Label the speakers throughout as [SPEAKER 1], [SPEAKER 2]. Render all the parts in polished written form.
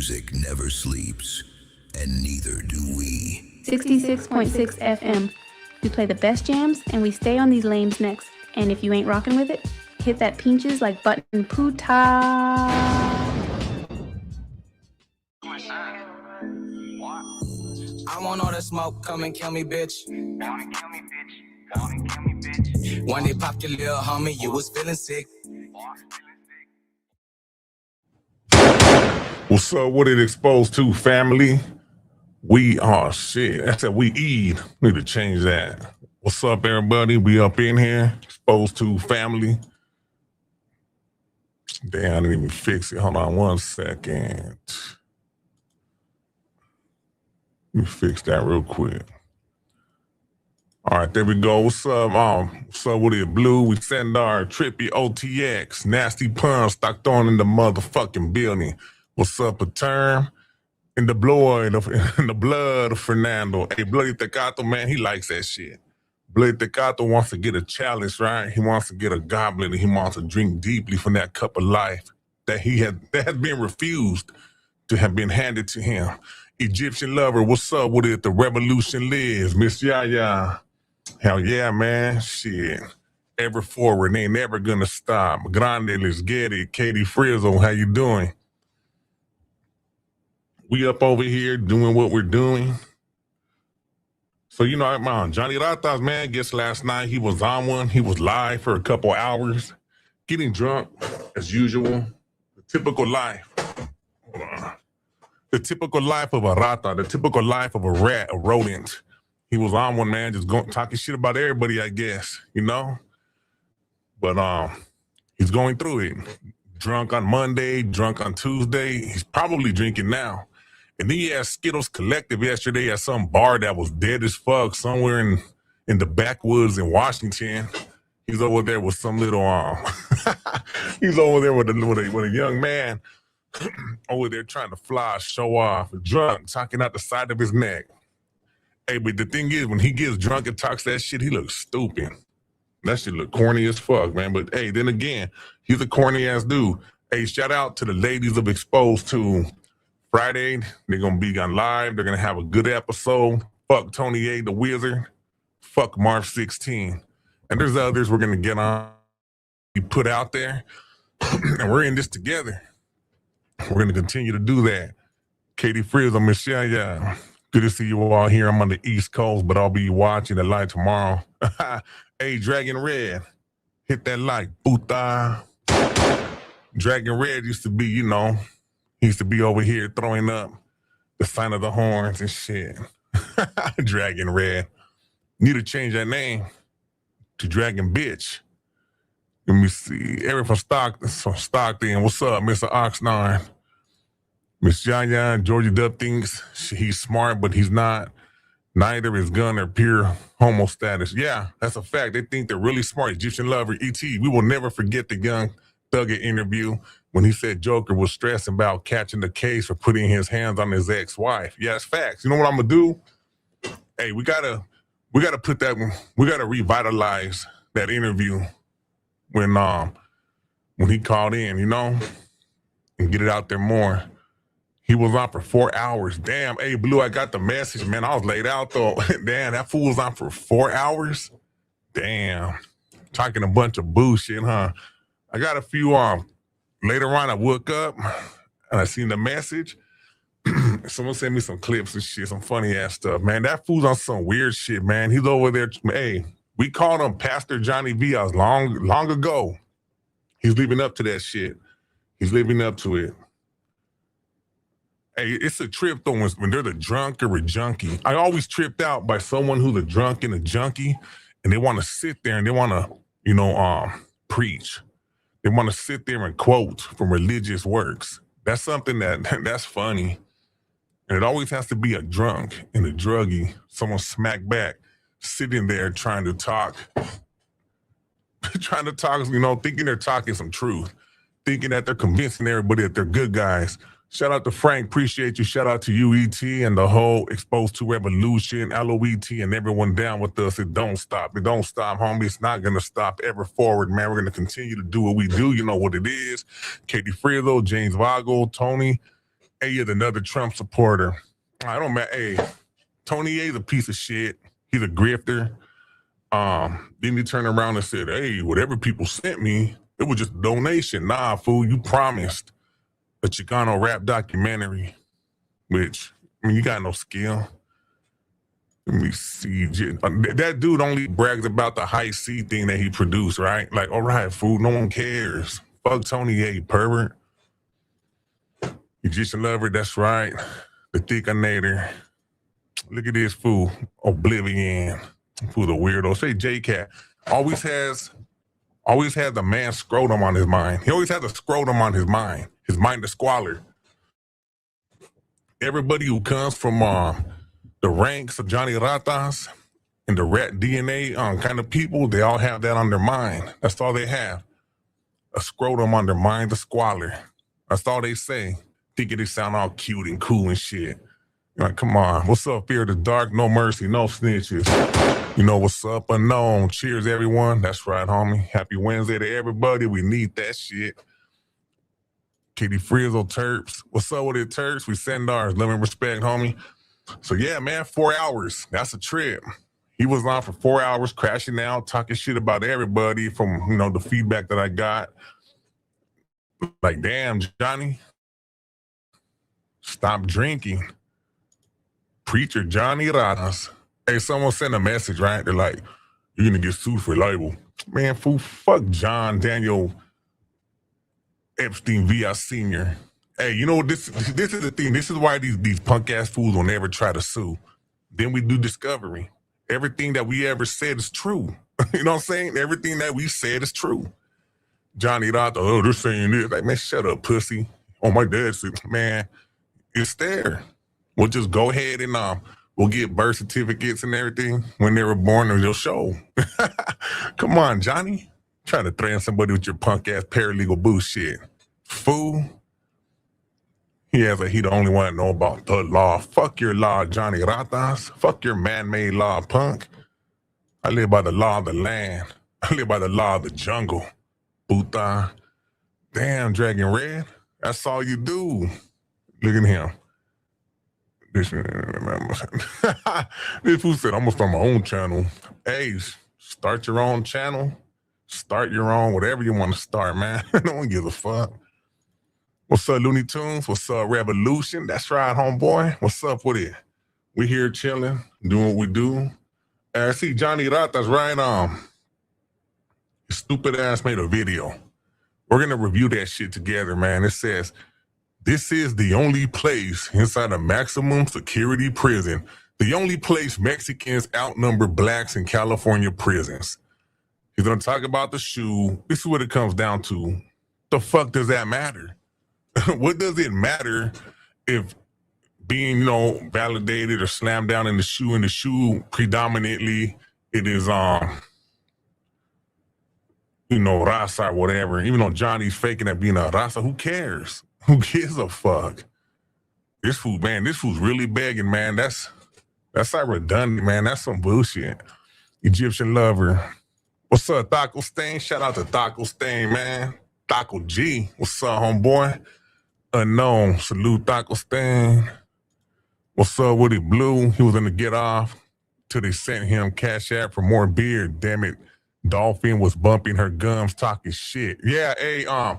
[SPEAKER 1] Music never sleeps, and neither do we.
[SPEAKER 2] 66.6 FM. We play the best jams and we stay on these lames next. And if you ain't rocking with it, hit that pinches like button puta.
[SPEAKER 3] I want all the smoke, come and kill me, bitch. When they popped your little homie, you was feeling sick.
[SPEAKER 4] What's up? What it exposed to, family? We are shit. That's that we eat. Need to change that. What's up, everybody? We up in here. Exposed to family. Damn, I didn't even fix it. Hold on 1 second. Let me fix that real quick. All right, there we go. What's up? What's up with it, Blue? We send our trippy OTX, nasty pun, stocked on in the motherfucking building. What's up, a term? In the blood of Fernando. Hey, Bloody Tecato, man, he likes that shit. Bloody Tecato wants to get a chalice, right? He wants to get a goblet and he wants to drink deeply from that cup of life that has been refused to have been handed to him. Egyptian lover, what's up with it? The revolution lives, Miss Yaya. Hell yeah, man. Shit. Ever forward, ain't never gonna stop. Grande, let's get it. Katie Frizzle, how you doing? We up over here doing what we're doing. So, you know, man, Johnny Ratas, man, guess last night he was on one. He was live for a couple hours, getting drunk as usual. The typical life. The typical life of a rata, the typical life of a rat, a rodent. He was on one, man, just talking shit about everybody, I guess, you know? But he's going through it. Drunk on Monday, drunk on Tuesday. He's probably drinking now. And then he had Skittles Collective yesterday at some bar that was dead as fuck somewhere in the backwoods in Washington. He's over there with some little he's over there with a young man over there trying to fly, show off, drunk, talking out the side of his neck. Hey, but the thing is, when he gets drunk and talks that shit, he looks stupid. That shit look corny as fuck, man. But hey, then again, he's a corny ass dude. Hey, shout out to the ladies of Exposed to Friday. They're gonna be on live. They're gonna have a good episode. Fuck Tony A, the Wizard. Fuck March 16. And there's others we're gonna get on. We put out there, and we're in this together. We're gonna continue to do that. Katie Frizzle, Michelle, yeah. Good to see you all here. I'm on the East Coast, but I'll be watching the live tomorrow. Hey, Dragon Red, hit that like, puta. Dragon Red used to be, you know, he used to be over here throwing up the sign of the horns and shit. Dragon Red. Need to change that name to Dragon Bitch. Let me see. Eric from Stockton. What's up, Mr. Oxnard? Miss Yaya, Georgie Dub thinks he's smart, but he's not. Neither is Gun or pure homo status. Yeah, that's a fact. They think they're really smart. Egyptian lover, E.T. We will never forget the Young Thugger interview when he said Joker was stressing about catching the case for putting his hands on his ex-wife. Yeah, it's facts. You know what I'm gonna do? Hey, we gotta put that. We gotta revitalize that interview when he called in, you know, and get it out there more. He was on for 4 hours. Damn, hey, Blue, I got the message, man. I was laid out, though. Damn, that fool was on for 4 hours? Damn. Talking a bunch of bullshit, huh? I got a few, later on, I woke up, and I seen the message. Someone sent me some clips and shit, some funny-ass stuff. Man, that fool's on some weird shit, man. He's over there. Hey, we called him Pastor Johnny Vias long ago. He's living up to that shit. He's living up to it. Hey, it's a trip though when they're the drunk or a junkie. I always tripped out by someone who's a drunk and a junkie, and they want to sit there and they want to, you know, preach. They want to sit there and quote from religious works. That's something that's funny. And it always has to be a drunk and a druggie, someone smack back, sitting there trying to talk, you know, thinking they're talking some truth, thinking that they're convincing everybody that they're good guys. Shout out to Frank, appreciate you. Shout out to UET and the whole Exposed to Revolution, LOET, and everyone down with us. It don't stop. It don't stop, homie. It's not going to stop ever forward, man. We're going to continue to do what we do. You know what it is. Katie Frizzle, James Vogel, Tony, Hey, you're another Trump supporter. I don't matter. Hey, Tony A's a piece of shit. He's a grifter. Then he turned around and said, hey, whatever people sent me, it was just a donation. Nah, fool, you promised a Chicano rap documentary, which, I mean, you got no skill. Let me see. That dude only brags about the high C thing that he produced, right? Like, all right, fool, no one cares. Fuck Tony A, pervert. Egyptian lover, that's right. The Thickinator. Look at this fool. Oblivion. Fool the weirdo. Say J-Cat. Always has the man scrotum on his mind. He always has a scrotum on his mind. His mind is squalor. Everybody who comes from the ranks of Johnny Ratas and the rat DNA kind of people, they all have that on their mind. That's all they have. A scrotum on their mind, the squalor. That's all they say. Thinking they sound all cute and cool and shit. You're like, come on. What's up, Fear of the Dark? No mercy, no snitches. You know what's up? Unknown. Cheers, everyone. That's right, homie. Happy Wednesday to everybody. We need that shit. Katie Frizzle, Terps. What's up with it, Terps? We send ours. Love and respect, homie. So, yeah, man, 4 hours. That's a trip. He was on for 4 hours, crashing out, talking shit about everybody from, you know, the feedback that I got. Like, damn, Johnny, stop drinking. Preacher Johnny Ratas. Hey, someone sent a message, right? They're like, you're going to get sued for libel. Man, fool, fuck John Daniel Epstein via Sr. Hey, you know what? This is the thing. This is why these punk ass fools will never try to sue. Then we do discovery. Everything that we ever said is true. You know what I'm saying? Everything that we said is true. Johnny Ratas, oh, they're saying this. Like, man, shut up, pussy. Oh, my dad said, man, it's there. We'll just go ahead and we'll get birth certificates and everything when they were born, or they'll show. Come on, Johnny. Trying to threaten somebody with your punk ass paralegal bullshit. Fool. He the only one to know about the law. Fuck your law, Johnny Ratas. Fuck your man-made law, punk. I live by the law of the land. I live by the law of the jungle. Puta. Damn, Dragon Red. That's all you do. Look at him. This fool said, I'm going to start my own channel. Hey, start your own channel. Start your own, whatever you want to start, man. No one gives a fuck. What's up, Looney Tunes? What's up, Revolution? That's right, homeboy. What's up with it? We here chilling, doing what we do. I see Johnny Ratas right his stupid ass made a video. We're going to review that shit together, man. It says, this is the only place inside a maximum security prison. The only place Mexicans outnumber blacks in California prisons. He's going to talk about the shoe. This is what it comes down to. The fuck does that matter? What does it matter if being, you know, validated or slammed down in the shoe predominantly it is, you know, raza or whatever. Even though Johnny's faking at being a raza, who cares? Who gives a fuck? This fool, man, this fool's really begging, man. That's like redundant, man. That's some bullshit. Egyptian lover. What's up, Taco Stain? Shout out to Taco Stain, man. Taco G. What's up, homeboy? Unknown. Salute, Taco Stain. What's up with it, Blue? He was gonna get off till they sent him Cash App for more beer. Damn it. Dolphin was bumping her gums, talking shit. Yeah, hey, I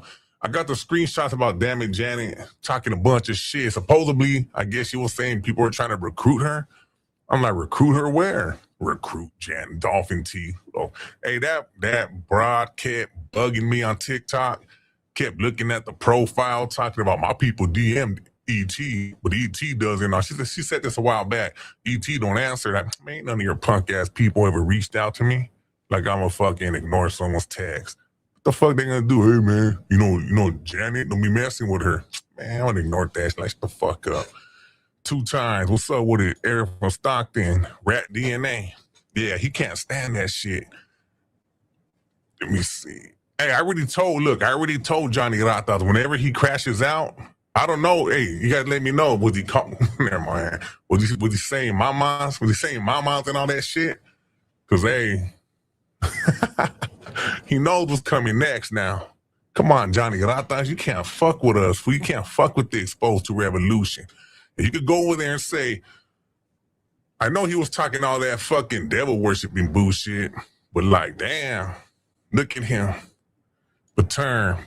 [SPEAKER 4] got the screenshots about Damn It Janet talking a bunch of shit. Supposedly, I guess she was saying people were trying to recruit her. I'm like, recruit her where? Recruit Janet Dolphin T. Oh, hey, that broad kept bugging me on TikTok. Kept looking at the profile, talking about my people DM'd ET, but ET doesn't. She said this a while back. ET don't answer that. Man, none of your punk ass people ever reached out to me. Like I'm a fucking ignore someone's text. What the fuck they gonna do? Hey man, you know Janet, don't be messing with her. Man, I don't ignore that. Like, shut the fuck up. 2 times. What's up with it? Eric from Stockton. Rat DNA. Yeah, he can't stand that shit. Let me see. Hey, I already told Johnny Ratas whenever he crashes out, I don't know. Hey, you gotta let me know. Was he never mind. Was he saying mamas? Was he saying mamas and all that shit? Cause hey, he knows what's coming next now. Come on, Johnny Ratas, you can't fuck with us. You can't fuck with the Exposed to Revolution. And you could go over there and say, I know he was talking all that fucking devil worshiping bullshit, but like, damn, look at him. But turn.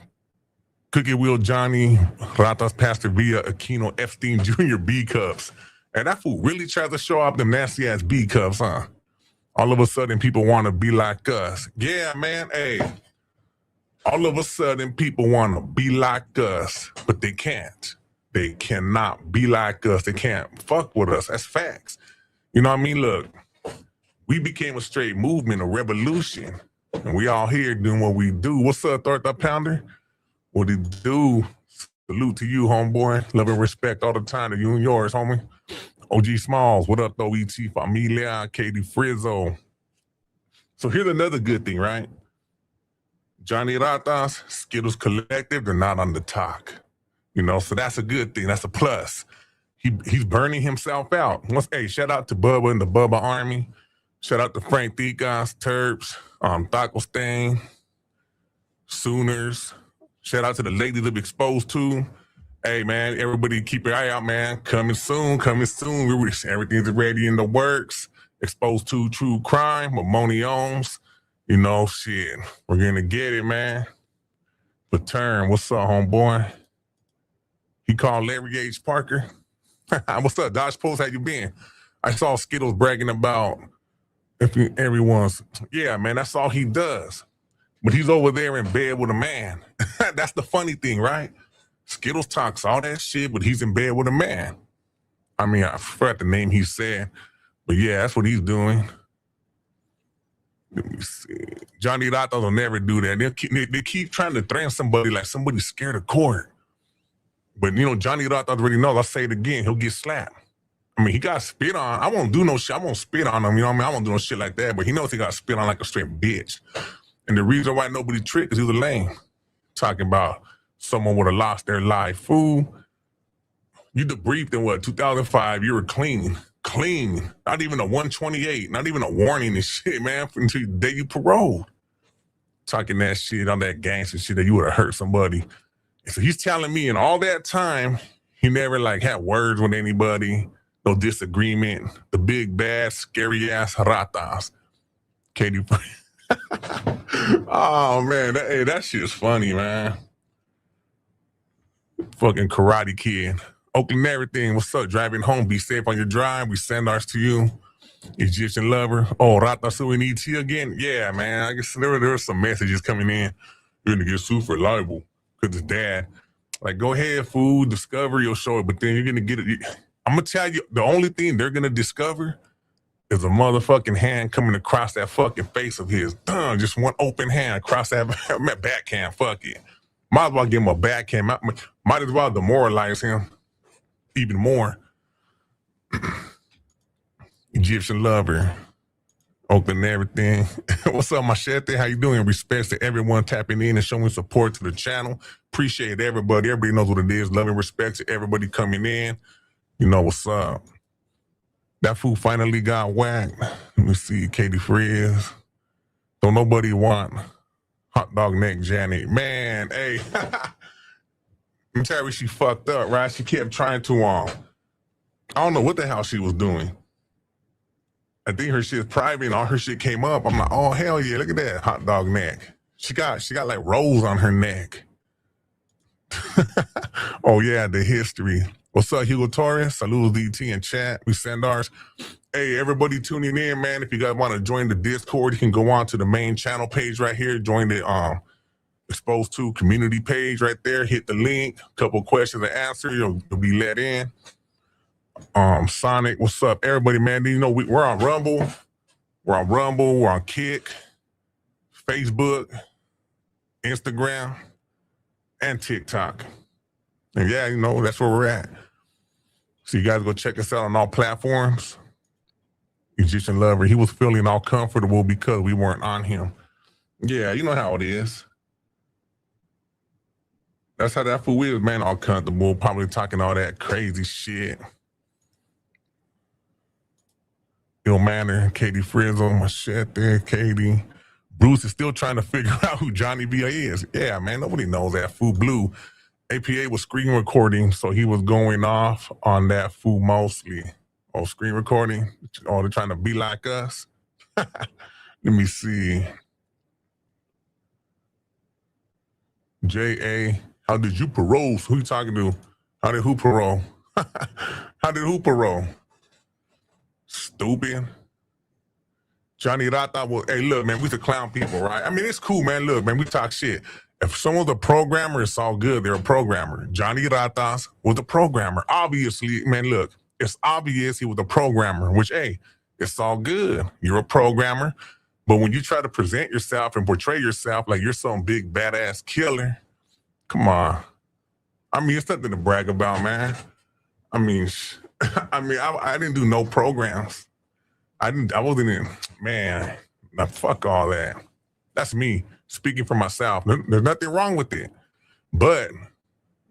[SPEAKER 4] Cookie Wheel Johnny Ratas Pastor via Aquino Epstein Jr. B cups. And that fool really tries to show off them nasty ass B cups, huh? All of a sudden, people want to be like us. Yeah, man, hey. All of a sudden, people want to be like us, but they can't. They cannot be like us. They can't fuck with us. That's facts. You know what I mean? Look, we became a straight movement, a revolution, and we all here doing what we do. What's up, Third Pounder? What it do? Salute to you, homeboy. Love and respect all the time to you and yours, homie. OG Smalls, what up, though? ET Familia, Katie Frizzo. So here's another good thing, right? Johnny Ratas, Skittles Collective, they're not on the talk. You know, so that's a good thing. That's a plus. He's burning himself out. Hey, shout out to Bubba and the Bubba Army. Shout out to Frank Thicas, Terps, Taco Stain, Sooners. Shout out to the ladies of Exposed to. Hey, man, everybody keep your eye out, man. Coming soon, coming soon. Everything's ready in the works. Exposed to True Crime with Moni Ohms. You know, shit, we're going to get it, man. But turn, what's up, homeboy? He called Larry H. Parker. What's up, Dodge Post? How you been? I saw Skittles bragging about everyone's. Yeah, man, that's all he does. But he's over there in bed with a man. That's the funny thing, right? Skittles talks all that shit, but he's in bed with a man. I mean, I forgot the name he said. But yeah, that's what he's doing. Let me see. Johnny Ratas will never do that. They keep trying to threaten somebody like somebody's scared of court. But, you know, Johnny Ratas already knows. I'll say it again. He'll get slapped. I mean, he got spit on. I won't do no shit. I won't spit on him. You know what I mean? I won't do no shit like that. But he knows he got spit on like a straight bitch. And the reason why nobody tricked is he was a lame. Talking about someone would have lost their life. Fool, you debriefed in what, 2005? You were clean. Clean. Not even a 128. Not even a warning and shit, man, until the day you paroled. Talking that shit on that gangster shit that you would have hurt somebody. And so he's telling me in all that time, he never like had words with anybody, no disagreement. The big, bad, scary ass Ratas. Katie. Oh, man. That shit's funny, man. Fucking Karate Kid. Oakland everything. What's up? Driving home. Be safe on your drive. We send ours to you. Egyptian lover. Oh, Rata suing ET again? Yeah, man. I guess there were some messages coming in. You're going to get sued for libel because it's dad. Like, go ahead, fool. Discover your show. But then you're going to get it. I'm going to tell you, the only thing they're going to discover is a motherfucking hand coming across that fucking face of his. Just one open hand across that backhand. Fuck it. Might as well give him a backhand. Might as well demoralize him even more. Egyptian lover. Oakland everything. What's up, Machete? How you doing? Respects to everyone tapping in and showing support to the channel. Appreciate everybody. Everybody knows what it is. Love and respect to everybody coming in. You know what's up. That fool finally got whacked. Let me see. Katie Frizz. Don't nobody want hot dog neck Janet. Man, hey. I'm telling you, she fucked up, right? She kept trying to, I don't know what the hell she was doing. I think her shit's private and all her shit came up. I'm like, oh, hell yeah, look at that hot dog neck. She got like rolls on her neck. Oh, yeah, the history. What's up, Hugo Torres? Saludos DT in chat. We send ours. Hey, everybody tuning in, man. If you guys want to join the Discord, you can go on to the main channel page right here. Join the Exposed to community page right there. Hit the link. A couple questions to answer. You'll be let in. Sonic, what's up, everybody, man? You know we're on Rumble. We're on Kick, Facebook, Instagram, and TikTok. And yeah, you know, that's where we're at. So you guys go check us out on all platforms. Egyptian lover, he was feeling all comfortable because we weren't on him. Yeah, you know how it is. That's how that fool is, man, all comfortable, probably talking all that crazy shit. Ill Manner, Katie Frizzle, Machete, Katie, Bruce is still trying to figure out who Johnny Villa is. Yeah, man, nobody knows that fool Blue. APA was screen recording, so he was going off on that fool mostly. Oh, screen recording? Oh, they're trying to be like us? Let me see. J.A., how did you parole? Who you talking to? How did who parole? How did who parole? Stupid. Johnny Rata was, hey, look, man, we the clown people, right? I mean, it's cool, man. Look, man, we talk shit. If someone's a programmer, it's all good. They're a programmer. Johnny Ratas was a programmer. Obviously, man, look, it's obvious he was a programmer, which, hey, it's all good. You're a programmer. But when you try to present yourself and portray yourself like you're some big badass killer, come on. I mean, it's nothing to brag about, man. I mean, I didn't do no programs. I wasn't in, man, now fuck all that. That's me speaking for myself. There's nothing wrong with it. But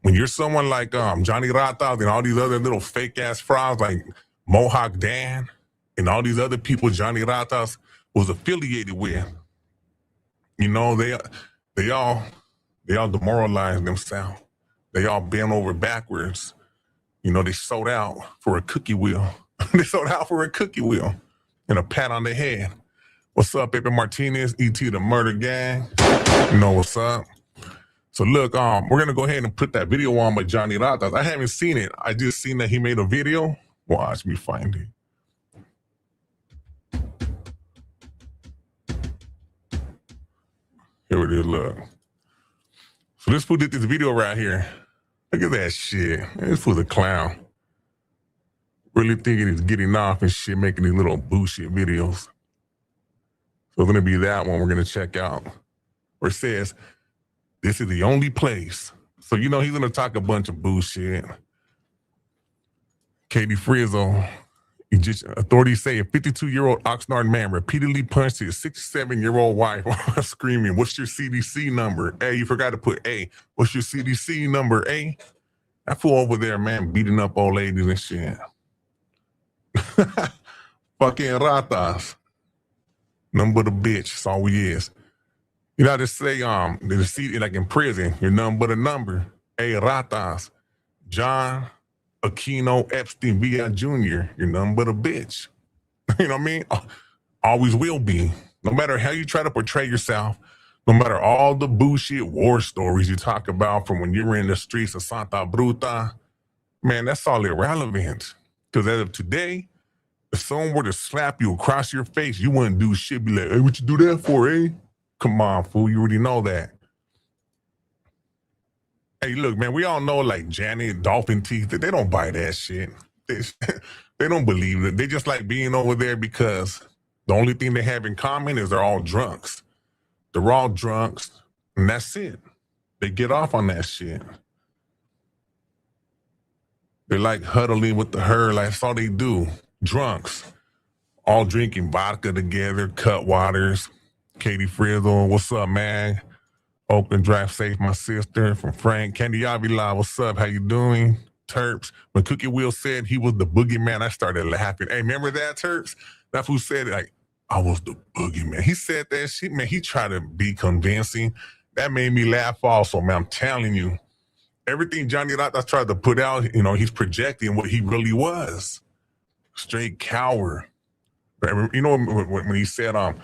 [SPEAKER 4] when you're someone like Johnny Ratas and all these other little fake ass frauds like Mohawk Dan and all these other people Johnny Ratas was affiliated with, you know, they all demoralized themselves. They all bent over backwards. You know, they sold out for a cookie wheel. They sold out for a cookie wheel and a pat on the head. What's up, Pepe Martinez, E.T. the Murder Gang? You know what's up? So look, we're gonna go ahead and put that video on by Johnny Ratas. I haven't seen it. I just seen that he made a video. Watch me find it. Here it is, look. So this fool did this video right here. Look at that shit. Man, this fool's a clown. Really thinking he's getting off and shit, making these little bullshit videos. So it's gonna be that one we're gonna check out. Where it says, this is the only place. So, you know, he's gonna talk a bunch of bullshit. Katie Frizzle, authorities say a 52-year-old Oxnard man repeatedly punched his 67-year-old wife while screaming, what's your CDC number? Hey, you forgot to put A. What's your CDC number, A? That fool over there, man, beating up old ladies and shit. Fucking Ratas. Number the bitch. That's all he is. You know how to say, the seat like in prison, you're nothing but a number. Hey, Ratas. John Aquino Epstein Villa Jr., you're nothing but a bitch. You know what I mean? Always will be. No matter how you try to portray yourself, no matter all the bullshit war stories you talk about from when you were in the streets of Santa Bruta, man, that's all irrelevant. Because as of today, if someone were to slap you across your face, you wouldn't do shit. Be like, hey, what you do that for, eh? Come on, fool. You already know that. Hey, look, man, we all know like Janet, Dolphin Teeth, they don't buy that shit. They don't believe it. They just like being over there because the only thing they have in common is they're all drunks. They're all drunks, and that's it. They get off on that shit. They're like huddling with the herd, like that's all they do. Drunks. All drinking vodka together, cut waters. Katie Frizzle, what's up, man? Oakland Drive Safe, my sister from Frank. Candy Avila, what's up? How you doing? Terps. When Cookie Will said he was the boogeyman, I started laughing. Hey, remember that, Terps? That's who said it. Like, I was the boogeyman. He said that shit, man. He tried to be convincing. That made me laugh also, man. I'm telling you. Everything Johnny Ratas tried to put out, you know, he's projecting what he really was. Straight coward. You know, when he said, I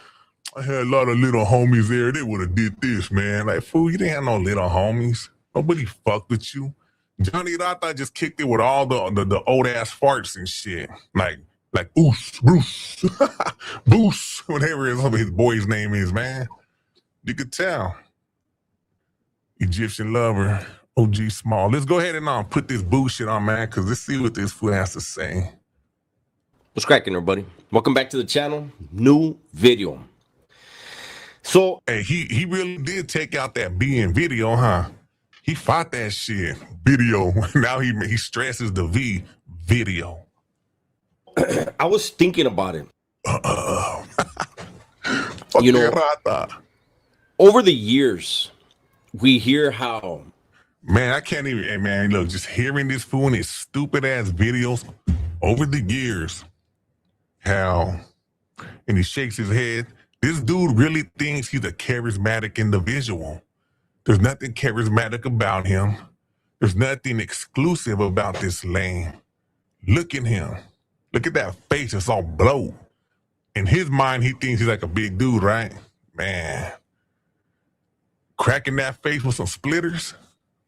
[SPEAKER 4] had a lot of little homies there. They would have did this, man. Like, fool, you didn't have no little homies. Nobody fucked with you. Johnny Rata just kicked it with all the old ass farts and shit. Like Bruce, Bruce, whatever his boy's name is, man. You could tell. Egyptian Lover, OG Small. Let's go ahead and put this bullshit on, man, because let's see what this fool has to say.
[SPEAKER 5] What's cracking, everybody? Welcome back to the channel. New video. So,
[SPEAKER 4] hey, he really did take out that B in video, huh? He fought that shit. Video. Now he stresses the V. Video.
[SPEAKER 5] I was thinking about it. You know, over the years, we hear how...
[SPEAKER 4] Man, I can't even... Hey, man, look, just hearing this fool and his stupid-ass videos over the years, how... And he shakes his head. This dude really thinks he's a charismatic individual. There's nothing charismatic about him. There's nothing exclusive about this lame. Look at him. Look at that face. It's all bloat. In his mind, he thinks he's like a big dude, right? Man. Cracking that face with some splitters,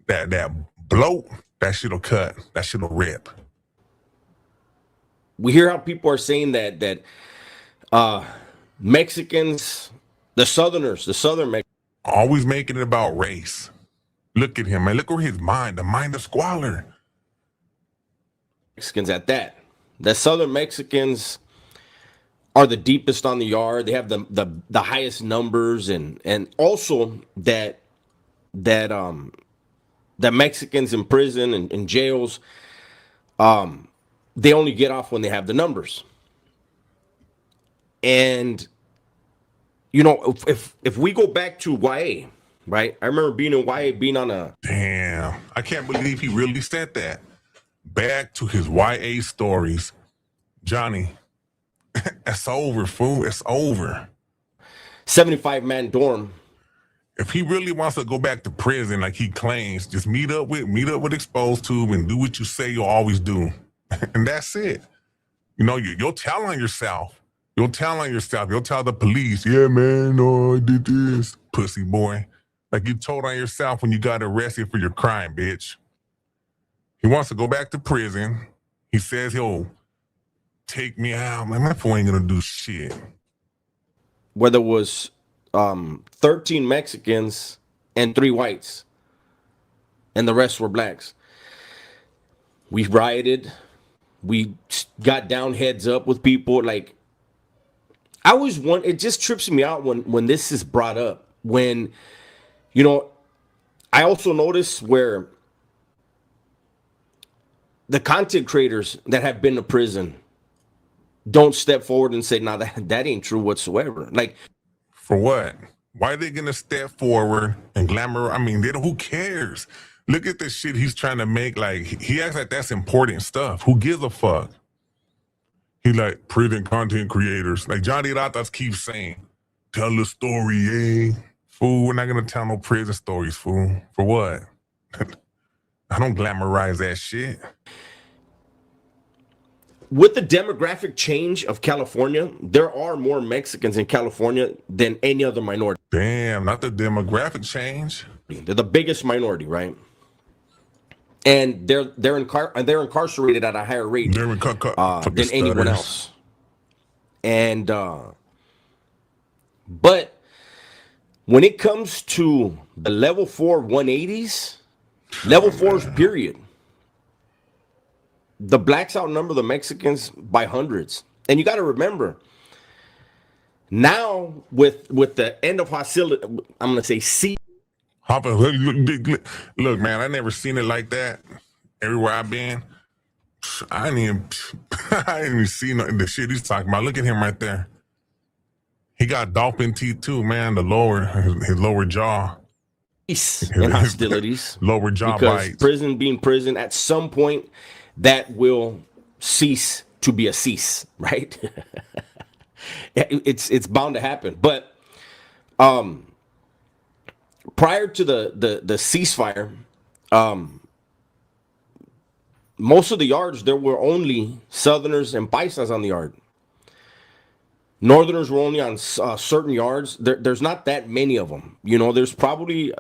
[SPEAKER 4] that bloat, that shit'll cut. That shit'll rip.
[SPEAKER 5] We hear how people are saying that Mexicans, the Southern
[SPEAKER 4] Always making it about race. Look at him, man. Look at his mind, the mind of squalor.
[SPEAKER 5] Mexicans at that. The Southern Mexicans are the deepest on the yard. They have the highest numbers, and also that Mexicans in prison and in jails, they only get off when they have the numbers. And you know, if we go back to YA, right? I remember being in YA, being on a
[SPEAKER 4] damn. I can't believe he really said that. Back to his YA stories, Johnny. It's over, fool. It's over.
[SPEAKER 5] 75-man dorm.
[SPEAKER 4] If he really wants to go back to prison like he claims, just meet up with Exposed Tube and do what you say you'll always do. And that's it. You know, you'll tell on yourself. You'll tell on yourself. You'll tell the police, yeah, man, no, I did this, pussy boy. Like you told on yourself when you got arrested for your crime, bitch. He wants to go back to prison. He says he'll take me out. Man, my fool ain't gonna do shit.
[SPEAKER 5] Where there was 13 Mexicans and 3 whites, and the rest were blacks. We rioted. We got down heads up with people. Like, I always want, it just trips me out when this is brought up. When, you know, I also notice where the content creators that have been to prison don't step forward and say, nah, that ain't true whatsoever. Like,
[SPEAKER 4] for what? Why are they gonna step forward and glamour? I mean, who cares? Look at the shit he's trying to make. Like, he acts like that's important stuff. Who gives a fuck? He like prison content creators. Like Johnny Ratas keeps saying, tell the story, eh? Fool, we're not gonna tell no prison stories, fool. For what? I don't glamorize that shit.
[SPEAKER 5] With the demographic change of California, there are more Mexicans in California than any other minority.
[SPEAKER 4] Damn, not the demographic change.
[SPEAKER 5] They're the biggest minority, right? And they're incarcerated at a higher rate than anyone else. And but when it comes to the level 4 180s, level 4s period, the blacks outnumber the Mexicans by hundreds. And you got to remember, now with the end of hostility, I'm going to say
[SPEAKER 4] look, man, I never seen it like that. Everywhere I've been, I didn't even see the shit he's talking about. Look at him right there. He got dolphin teeth too, man. His lower jaw.
[SPEAKER 5] And hostilities.
[SPEAKER 4] Lower jaw
[SPEAKER 5] because
[SPEAKER 4] bites.
[SPEAKER 5] Prison being prison, at some point, that will cease to be a cease, right? It's bound to happen. But prior to the ceasefire, most of the yards, there were only Southerners and Paisas on the yard. Northerners were only on certain yards. There's not that many of them. You know, there's probably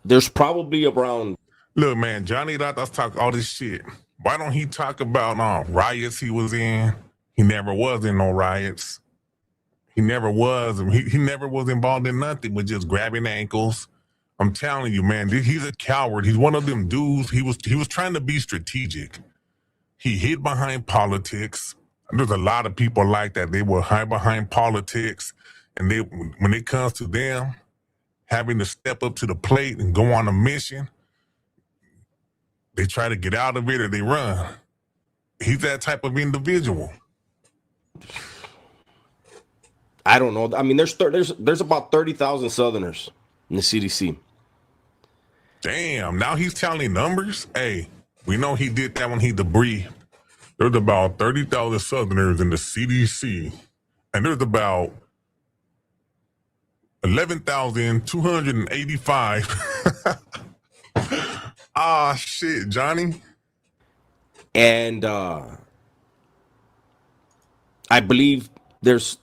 [SPEAKER 5] around.
[SPEAKER 4] Look, man, Johnny Ratas talk all this shit. Why don't he talk about riots he was in? He never was in no riots. He never was. He never was involved in nothing but just grabbing ankles. I'm telling you, man, he's a coward. He's one of them dudes. He was trying to be strategic. He hid behind politics. There's a lot of people like that. They will hide behind politics, and when it comes to them having to step up to the plate and go on a mission, they try to get out of it or they run. He's that type of individual.
[SPEAKER 5] I don't know. I mean, there's about 30,000 Southerners in the CDC.
[SPEAKER 4] Damn, now he's telling numbers? Hey, we know he did that when he debriefed. There's about 30,000 Southerners in the CDC. And there's about 11,285. Ah, shit, Johnny.
[SPEAKER 5] And I believe it's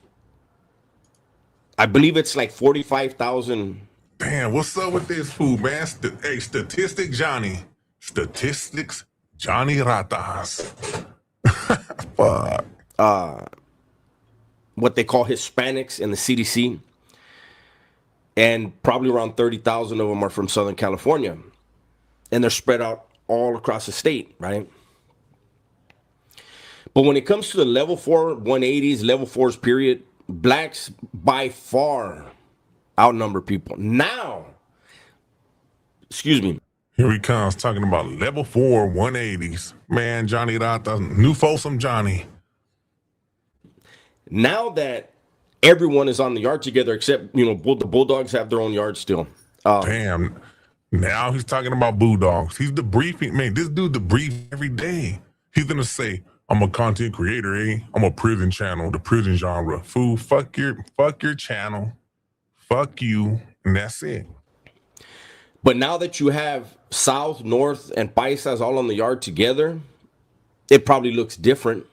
[SPEAKER 5] like 45,000.
[SPEAKER 4] Damn, what's up with this fool, man? Hey, Statistics Johnny Ratas. Fuck.
[SPEAKER 5] What they call Hispanics in the CDC. And probably around 30,000 of them are from Southern California. And they're spread out all across the state, right? But when it comes to the level 4 180s, level 4s, period, blacks by far outnumber people. Now, excuse me.
[SPEAKER 4] Here he comes talking about level 4 180s. Man, Johnny Rata, New Folsom Johnny.
[SPEAKER 5] Now that everyone is on the yard together, except, the Bulldogs have their own yard still.
[SPEAKER 4] Damn. Now he's talking about Bulldogs. He's debriefing. Man, this dude debrief every day. He's going to say, I'm a content creator, eh? I'm a prison channel, the prison genre. Fool, fuck your channel. Fuck you. And that's it.
[SPEAKER 5] But now that you have South, North, and Paisas all on the yard together, it probably looks different.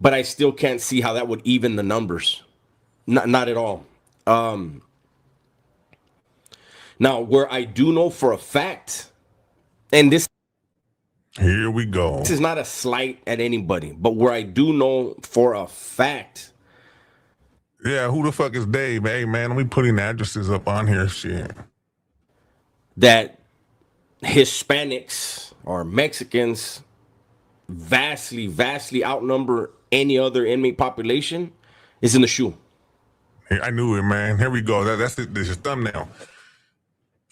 [SPEAKER 5] But I still can't see how that would even the numbers. Not at all. Now, where I do know for a fact, and this
[SPEAKER 4] Here we go.
[SPEAKER 5] is not a slight at anybody, but where I do know for a fact.
[SPEAKER 4] Yeah, who the fuck is Dave? Hey, man, let me put in addresses up on here. Shit.
[SPEAKER 5] That Hispanics or Mexicans vastly, vastly outnumber any other inmate population is in the shoe.
[SPEAKER 4] Hey, I knew it, man. Here we go. That's it. This is thumbnail.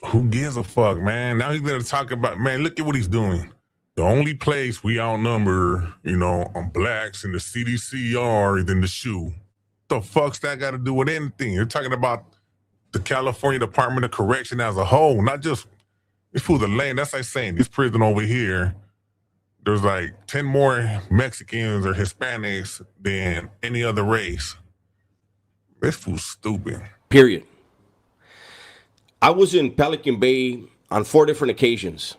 [SPEAKER 4] Who gives a fuck, man? Now he's going to talk about, man, look at what he's doing. The only place we outnumber, on blacks in the CDCR is in the shoe. The fuck's that got to do with anything? You're talking about the California Department of Correction as a whole, not just this fool's a lane. That's like saying this prison over here, there's like 10 more Mexicans or Hispanics than any other race. This fool's stupid.
[SPEAKER 5] Period. I was in Pelican Bay on 4 different occasions.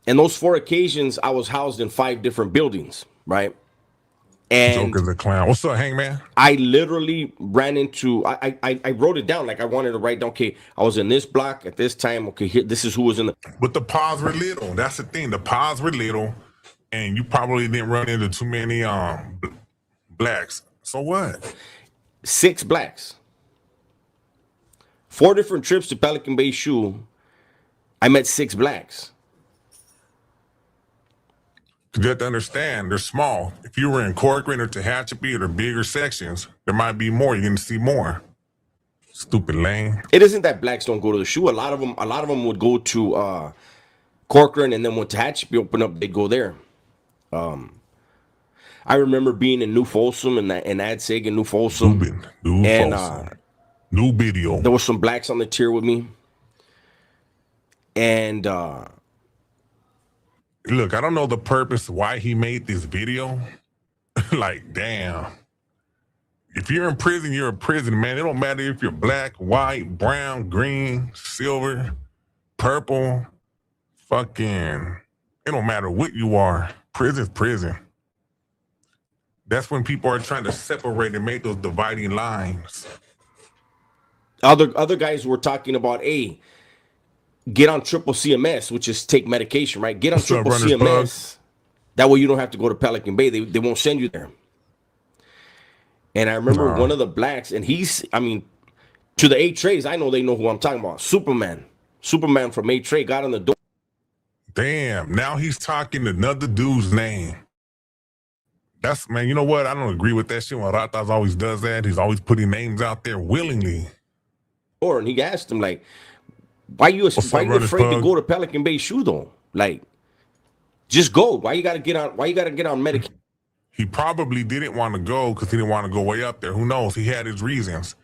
[SPEAKER 5] And those 4 occasions, I was housed in 5 different buildings, right? And
[SPEAKER 4] Joker's a clown. What's up, Hangman?
[SPEAKER 5] I literally ran into, I wrote it down, like I wanted to write down, okay, I was in this block at this time, okay, here, this is who was in the...
[SPEAKER 4] But the paws were little. That's the thing. The paws were little, and you probably didn't run into too many blacks. So what?
[SPEAKER 5] 6 blacks. 4 different trips to Pelican Bay Shoe, I met 6 blacks.
[SPEAKER 4] You have to understand, they're small. If you were in Corcoran or Tehachapi or the bigger sections, there might be more. You're going to see more. Stupid lame.
[SPEAKER 5] It isn't that blacks don't go to the shoe. A lot of them would go to Corcoran, and then when Tehachapi opened up, they'd go there. I remember being in New Folsom and AdSeg in New Folsom.
[SPEAKER 4] New Folsom. New video.
[SPEAKER 5] There was some blacks on the tier with me. And
[SPEAKER 4] look, I don't know the purpose why he made this video. Like, damn. If you're in prison, you're in prison, man. It don't matter if you're black, white, brown, green, silver, purple, fucking, it don't matter what you are. Prison's prison. That's when people are trying to separate and make those dividing lines.
[SPEAKER 5] Other guys were talking about, hey, get on triple CMS, which is take medication, right? Get on triple CMS. That way you don't have to go to Pelican Bay. They won't send you there. And I remember one of the blacks, and to the A-Trays, I know they know who I'm talking about. Superman from A-Tray got on the door.
[SPEAKER 4] Damn, now he's talking another dude's name. That's, man, you know what? I don't agree with that shit. When Ratas always does that, he's always putting names out there willingly.
[SPEAKER 5] And he asked him, like, why you afraid to go to Pelican Bay Shoe, though? Like, just go. Why you gotta get on medication?
[SPEAKER 4] He probably didn't want to go because he didn't want to go way up there. Who knows? He had his reasons.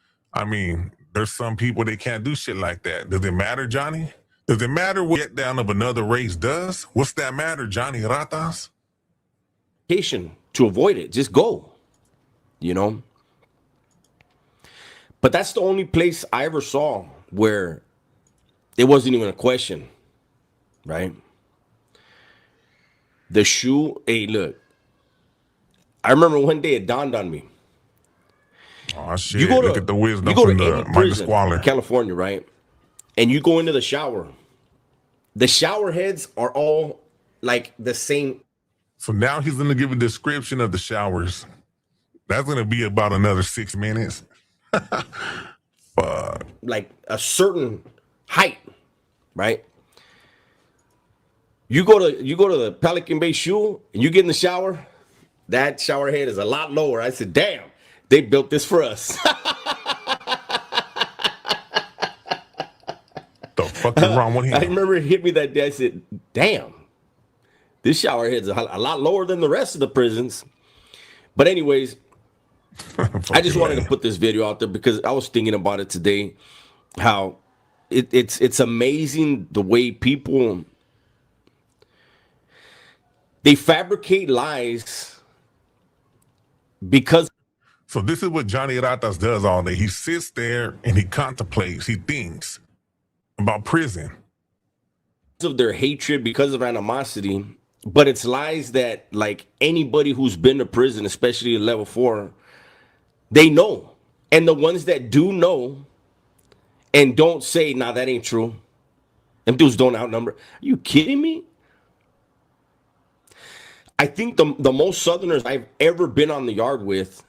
[SPEAKER 4] There's some people that can't do shit like that. Does it matter, Johnny? Does it matter what get down of another race does? What's that matter, Johnny Ratas?
[SPEAKER 5] To avoid it, just go. But that's the only place I ever saw where it wasn't even a question, right? The shoe, hey, look. I remember one day it dawned on me.
[SPEAKER 4] Oh shit! Look at the wisdom from the Mike Squalor.
[SPEAKER 5] in California, right? And you go into the shower. The shower heads are all like the same.
[SPEAKER 4] So now he's gonna give a description of the showers. That's gonna be about another 6 minutes. Fuck.
[SPEAKER 5] Like a certain height, right? You go to the Pelican Bay shoe and you get in the shower, that shower head is a lot lower. I said, damn, they built this for us.
[SPEAKER 4] The fuck is wrong with him?
[SPEAKER 5] I remember it hit me that day. I said, damn, this shower head's a lot lower than the rest of the prisons. But anyways, I just wanted to put this video out there because I was thinking about it today, how it's amazing the way people, they fabricate lies because.
[SPEAKER 4] So this is what Johnny Ratas does all day. He sits there and he contemplates, he thinks about prison.
[SPEAKER 5] Of their hatred, because of animosity, but it's lies that like anybody who's been to prison, especially at level 4, they know. And the ones that do know and don't say, nah, that ain't true. Them dudes don't outnumber. Are you kidding me? I think the most Southerners I've ever been on the yard with,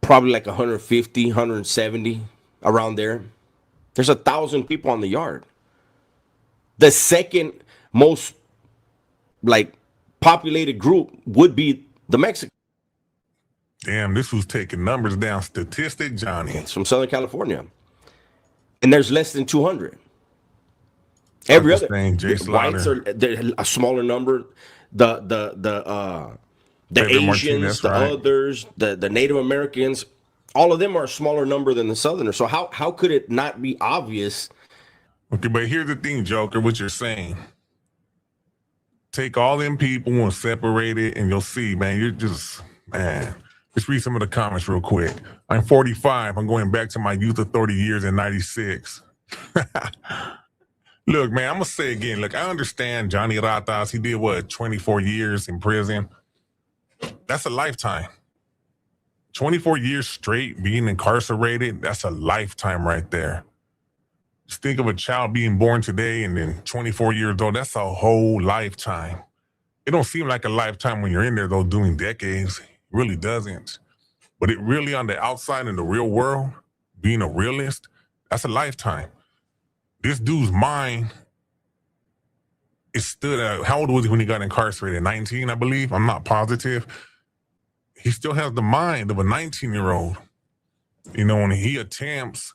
[SPEAKER 5] probably like 150, 170, around there. There's 1,000 people on the yard. The second most like populated group would be the Mexicans.
[SPEAKER 4] Damn, this was taking numbers down. Statistic Johnny.
[SPEAKER 5] It's from Southern California. And there's less than 200. Every other whites are a smaller number. The Asians, the others, the Native Americans, all of them are a smaller number than the Southerners. So how could it not be obvious?
[SPEAKER 4] Okay, but here's the thing, Joker, what you're saying. Take all them people and separate it, and you'll see, man, you're just, man. Let's read some of the comments real quick. I'm 45. I'm going back to my youth of 30 years in 96. Look, man, I'm going to say again, look, I understand Johnny Ratas. He did, what, 24 years in prison? That's a lifetime. 24 years straight being incarcerated, that's a lifetime right there. Just think of a child being born today and then 24 years old. That's a whole lifetime. It don't seem like a lifetime when you're in there, though, doing decades. It really doesn't. But it really, on the outside in the real world, being a realist, that's a lifetime. This dude's mind is stood at, how old was he when he got incarcerated? 19, I believe. I'm not positive. He still has the mind of a 19-year-old. You know, when he attempts,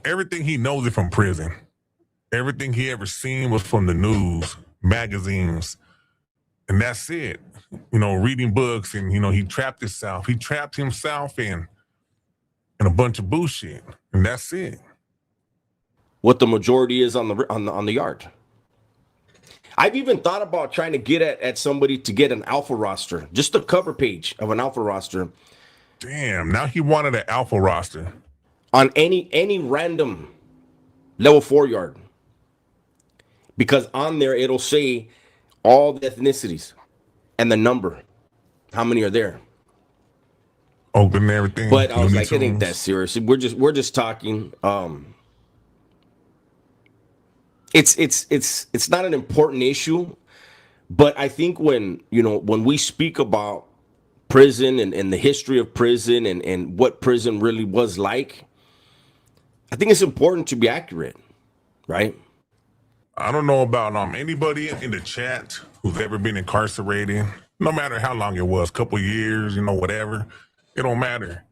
[SPEAKER 4] everything he knows is from prison. Everything he ever seen was from the news, magazines, and that's it. You know, reading books, and, you know, he trapped himself. He trapped himself in a bunch of bullshit, and that's it.
[SPEAKER 5] What the majority is on the yard. I've even thought about trying to get at somebody to get an alpha roster, just the cover page of an alpha roster.
[SPEAKER 4] Damn, now he wanted an alpha roster.
[SPEAKER 5] On any random level 4 yard. Because on there, it'll say all the ethnicities and the number. How many are there?
[SPEAKER 4] Open and everything.
[SPEAKER 5] But I was like, it ain't that serious. We're just talking. It's not an important issue, but I think when we speak about prison and the history of prison and what prison really was like, I think it's important to be accurate, right?
[SPEAKER 4] I don't know about anybody in the chat who's ever been incarcerated, no matter how long it was, couple years, whatever. It don't matter.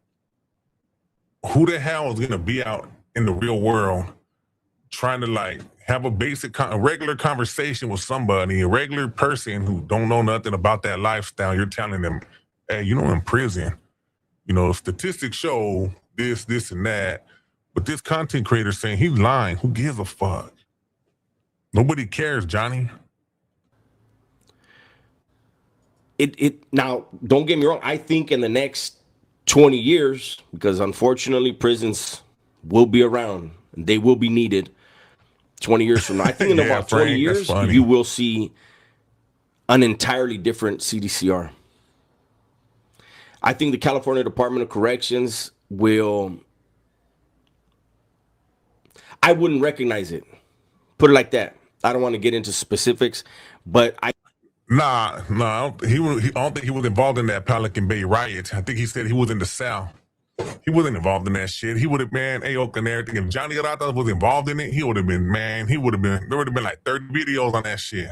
[SPEAKER 4] Who the hell is gonna be out in the real world trying to have a regular conversation with somebody, a regular person who don't know nothing about that lifestyle? You're telling them, hey, in prison, statistics show this, and that. But this content creator saying he's lying. Who gives a fuck? Nobody cares, Johnny.
[SPEAKER 5] Now, don't get me wrong. I think in the next 20 years, because unfortunately prisons will be around and they will be needed 20 years from now. I think in
[SPEAKER 4] Yeah,
[SPEAKER 5] about 20
[SPEAKER 4] Frank, that's
[SPEAKER 5] years,
[SPEAKER 4] funny.
[SPEAKER 5] you will see an entirely different CDCR. I think the California Department of Corrections will, I wouldn't recognize it. Put it like that. I don't want to get into specifics, but
[SPEAKER 4] Nah, I don't think he was involved in that Pelican Bay riot. I think he said he was in the South. He wasn't involved in that shit. He would have been Aoka and everything. If Johnny Rata was involved in it, he would have been, man, there would have been like 30 videos on that shit.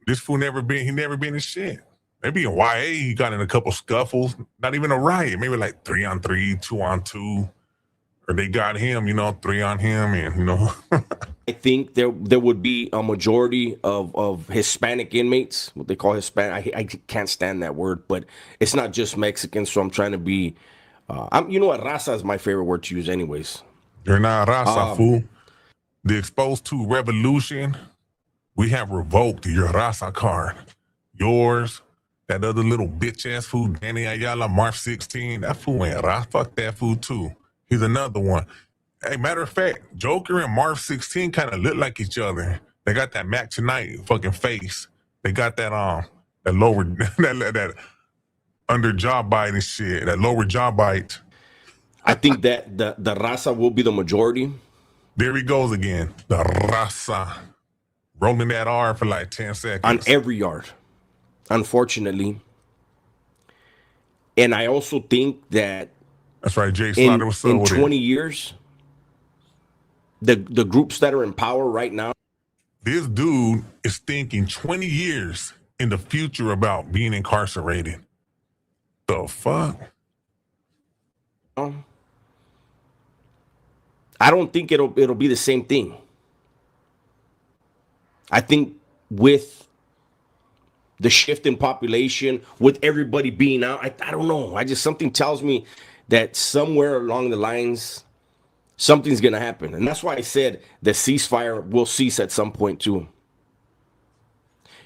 [SPEAKER 4] This fool never been in shit. Maybe in YA, he got in a couple scuffles. Not even a riot. Maybe like 3-on-3, 2-on-2. Or they got him, 3 on him, and,
[SPEAKER 5] I think there would be a majority of Hispanic inmates, what they call Hispanic. I can't stand that word, but it's not just Mexicans. So I'm trying to be, you know what, raza is my favorite word to use, anyways.
[SPEAKER 4] You're not Rasa, fool. The Exposed to Revolution, we have revoked your Rasa card. Yours, that other little bitch ass fool, Danny Ayala, March 16. That fool ain't Rasa. Fuck that fool too. He's another one. Hey, matter of fact, Joker and March 16 kind of look like each other. They got that Mac Tonight fucking face. They got that that lower that under jaw bite and shit. That lower jaw bite.
[SPEAKER 5] I think that the raza will be the majority.
[SPEAKER 4] There he goes again. The raza. Rolling that R for like 10 seconds.
[SPEAKER 5] On every yard, unfortunately. And I also think that
[SPEAKER 4] that's right, Jay Slaughter. What's up
[SPEAKER 5] in
[SPEAKER 4] with
[SPEAKER 5] 20
[SPEAKER 4] it?
[SPEAKER 5] years, the groups that are in power right now,
[SPEAKER 4] This dude is thinking 20 years in the future about being incarcerated. The fuck?
[SPEAKER 5] I don't think it'll be the same thing. I think with the shift in population, with everybody being out, I don't know. Something tells me that somewhere along the lines, something's gonna happen. And that's why I said the ceasefire will cease at some point too.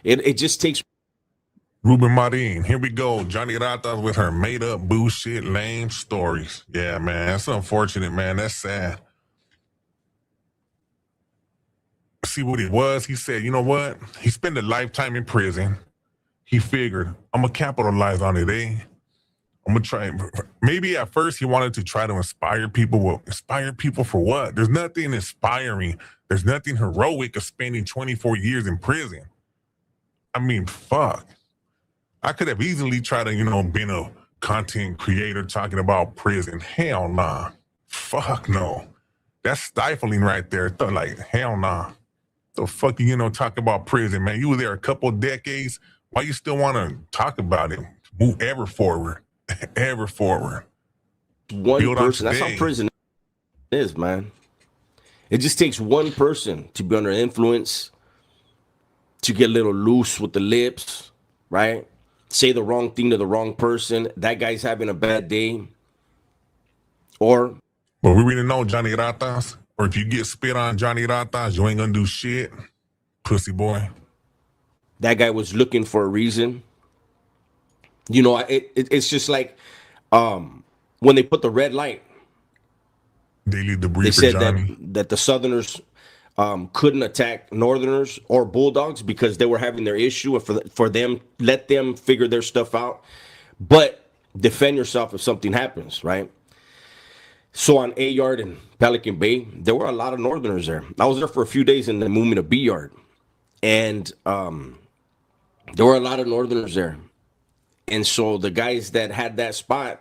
[SPEAKER 5] It just takes.
[SPEAKER 4] Ruben Marin, here we go. Johnny Rata with her made up bullshit, lame stories. Yeah, man, that's unfortunate, man. That's sad. See what it was? He said, you know what? He spent a lifetime in prison. He figured, I'm gonna capitalize on it, I'm gonna try. Maybe at first he wanted to try to inspire people. Well, inspire people for what? There's nothing inspiring. There's nothing heroic of spending 24 years in prison. I mean, fuck. I could have easily tried to, been a content creator talking about prison. Hell nah. Fuck no. That's stifling right there. Like, hell nah. The fuck you, talk about prison, man? You were there a couple decades. Why you still want to talk about it? Move ever forward. Ever forward.
[SPEAKER 5] One
[SPEAKER 4] Build on
[SPEAKER 5] person. That's how
[SPEAKER 4] today.
[SPEAKER 5] prison is, man. It just takes one person to be under influence, to get a little loose with the lips, right? Say the wrong thing to the wrong person. That guy's having a bad day. Or
[SPEAKER 4] But we really know Johnny Ratas. Or if you get spit on Johnny Ratas, you ain't gonna do shit. Pussy boy.
[SPEAKER 5] that guy was looking for a reason. It's just like when they put the red light,
[SPEAKER 4] Daily debris
[SPEAKER 5] they
[SPEAKER 4] for
[SPEAKER 5] said
[SPEAKER 4] Johnny.
[SPEAKER 5] that the Southerners couldn't attack Northerners or Bulldogs because they were having their issue, and for them, let them figure their stuff out. But defend yourself if something happens, right? So on A Yard in Pelican Bay, there were a lot of Northerners there. I was there for a few days and then moving to B Yard. And there were a lot of Northerners there. And so the guys that had that spot,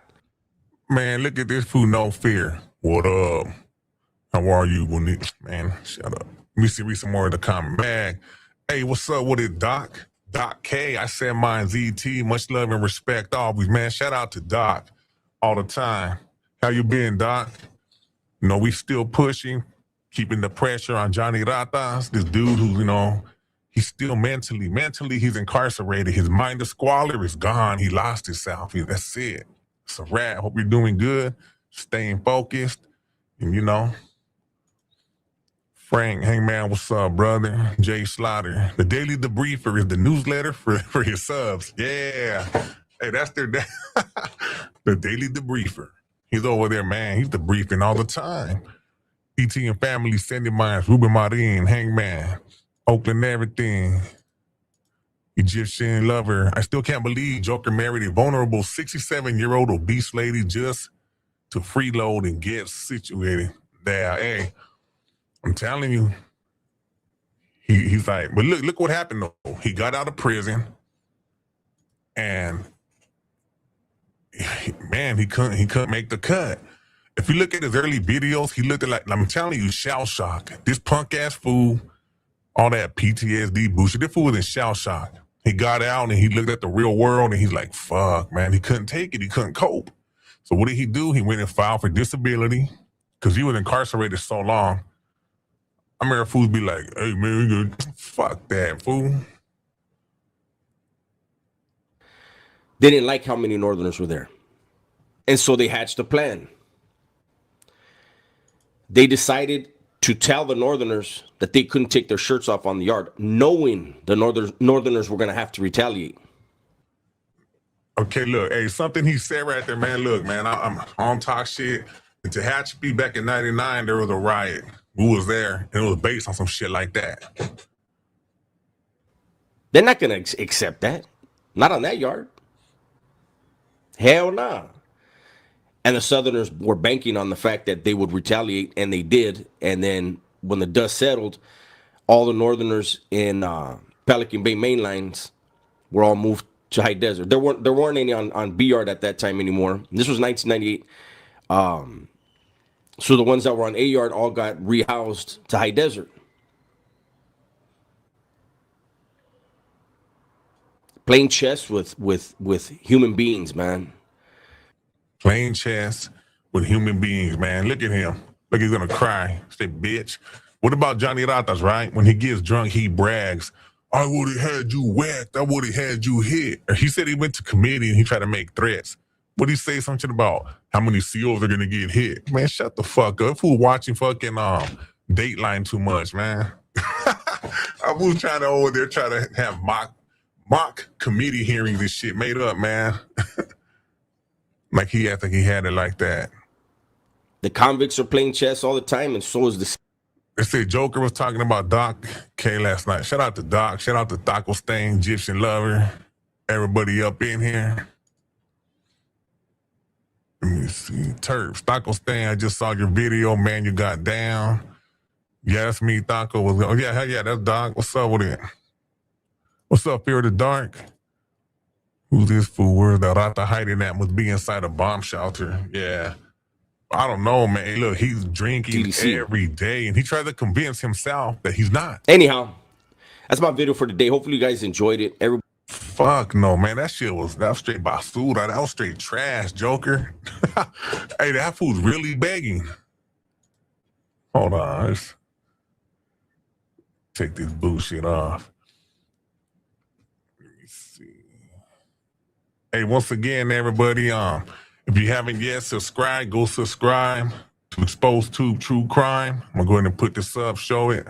[SPEAKER 4] Man, look at this fool, no fear. What up? How are you? Man, shut up. Let me read some more of the comment bag. Hey, what's up with it, Doc? Doc K, I said mine ZT. Much love and respect always, man. Shout out to Doc all the time. How you been, Doc? We still pushing, keeping the pressure on Johnny Ratas, this dude who, he's still mentally he's incarcerated. His mind of squalor is gone. He lost himself. That's it. It's a wrap. Hope you're doing good, staying focused, and Frank, hey man, what's up, brother? Jay Slaughter. The Daily Debriefer is the newsletter for his subs. Yeah. Hey, that's their the daily debriefer. He's over there, man. He's debriefing all the time. ET and family, Sandy Mines, Ruben Marin, Hangman, Oakland, everything. Egyptian lover. I still can't believe Joker married a vulnerable 67-year-old obese lady just to freeload and get situated. There, hey, I'm telling you. He's like, but look what happened though. He got out of prison, and man, he couldn't make the cut. If you look at his early videos, he looked like, I'm telling you, shell shock. This punk ass fool, all that PTSD bullshit. This fool was in shell shock. He got out and he looked at the real world and he's like, fuck, man, he couldn't take it. He couldn't cope. So what did he do? He went and filed for disability because he was incarcerated so long. I remember fools be like, hey, man, fuck that, fool.
[SPEAKER 5] They didn't like how many Northerners were there. And so they hatched a plan. They decided to tell the Northerners that they couldn't take their shirts off on the yard, knowing the Northerners were going to have to retaliate.
[SPEAKER 4] Okay, look, hey, something he said right there, man. Look, man, I'm on talk shit. In Tehachapi back in 99, there was a riot. We was there, and it was based on some shit like that.
[SPEAKER 5] They're not going to accept that. Not on that yard. Hell nah. And the Southerners were banking on the fact that they would retaliate, and they did. And then when the dust settled, all the Northerners in Pelican Bay main lines were all moved to High Desert. There weren't any on B Yard at that time anymore. This was 1998. So the ones that were on A Yard all got rehoused to High Desert. Playing chess with human beings, man.
[SPEAKER 4] Playing chess with human beings, man. Look at him. Look, he's gonna cry. Say, bitch. What about Johnny Ratas, right? When he gets drunk, he brags, I would have had you whacked. I would have had you hit. Or he said he went to committee and he tried to make threats. What did he say something about how many SEALs are gonna get hit? Man, shut the fuck up. Who watching fucking Dateline too much, man? I was trying to over there try to have mock committee hearings and shit made up, man. Like I think he had it like that.
[SPEAKER 5] The convicts are playing chess all the time, and so is the...
[SPEAKER 4] They say Joker was talking about Doc K last night. Shout out to Doc. Shout out to Taco Stain, Egyptian Lover. Everybody up in here. Let me see. Terps. Taco Stain, I just saw your video, man. You got down. Yeah, that's me, Taco. Oh, yeah, hell yeah, that's Doc. What's up with it? What's up, Fear of the Dark? Who's this fool? Where's the Rata hiding at? Must be inside a bomb shelter. Yeah. I don't know, man. Look, he's drinking
[SPEAKER 5] TDC.
[SPEAKER 4] every day, and he tried to convince himself that he's not.
[SPEAKER 5] Anyhow, that's my video for today. Hopefully you guys enjoyed it.
[SPEAKER 4] Fuck no, man. That was straight basura. That was straight trash, Joker. Hey, that fool's really begging. Hold on. Let's take this bullshit off. Let me see. Hey, once again, everybody, if you haven't yet subscribed, go subscribe to Exposed Tube True Crime. I'm going to go ahead and put this up, show it.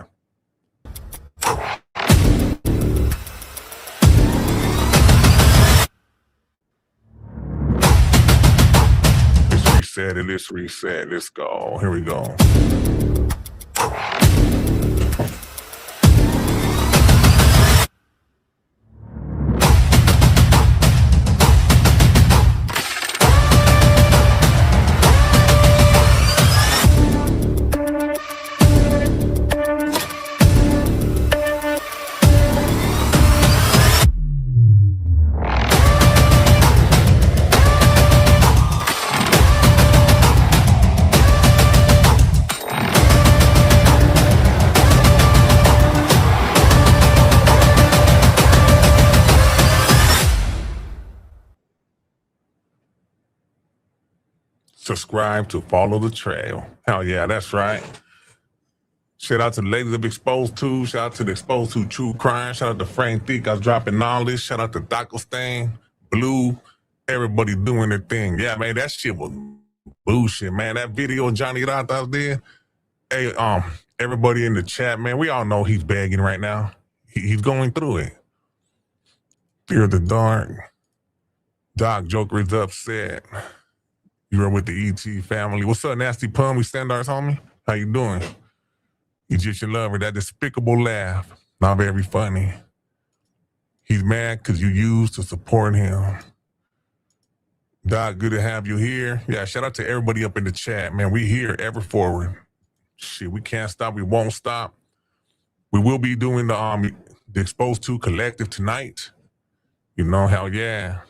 [SPEAKER 4] Let's reset it. Let's reset. Let's go. Here we go. Subscribe to follow the trail. Hell yeah, that's right. Shout out to the ladies of Exposed Tube. Shout out to the Exposed Tube True Crime. Shout out to Frank Thick. I was dropping knowledge. Shout out to Taco Stain, Blue. Everybody doing their thing. Yeah, man, that shit was bullshit, man. That video Johnny Ratas did. Hey, everybody in the chat, man, we all know he's begging right now. He's going through it. Fear of the Dark. Doc Joker is upset. You are with the ET family. What's up, Nasty Pun? We standards, homie. How you doing? Egyptian lover, that despicable laugh. Not very funny. He's mad because you used to support him. Doc, good to have you here. Yeah, shout out to everybody up in the chat, man. We here, ever forward. Shit, we can't stop. We won't stop. We will be doing the Exposed to Collective tonight. You know, hell yeah.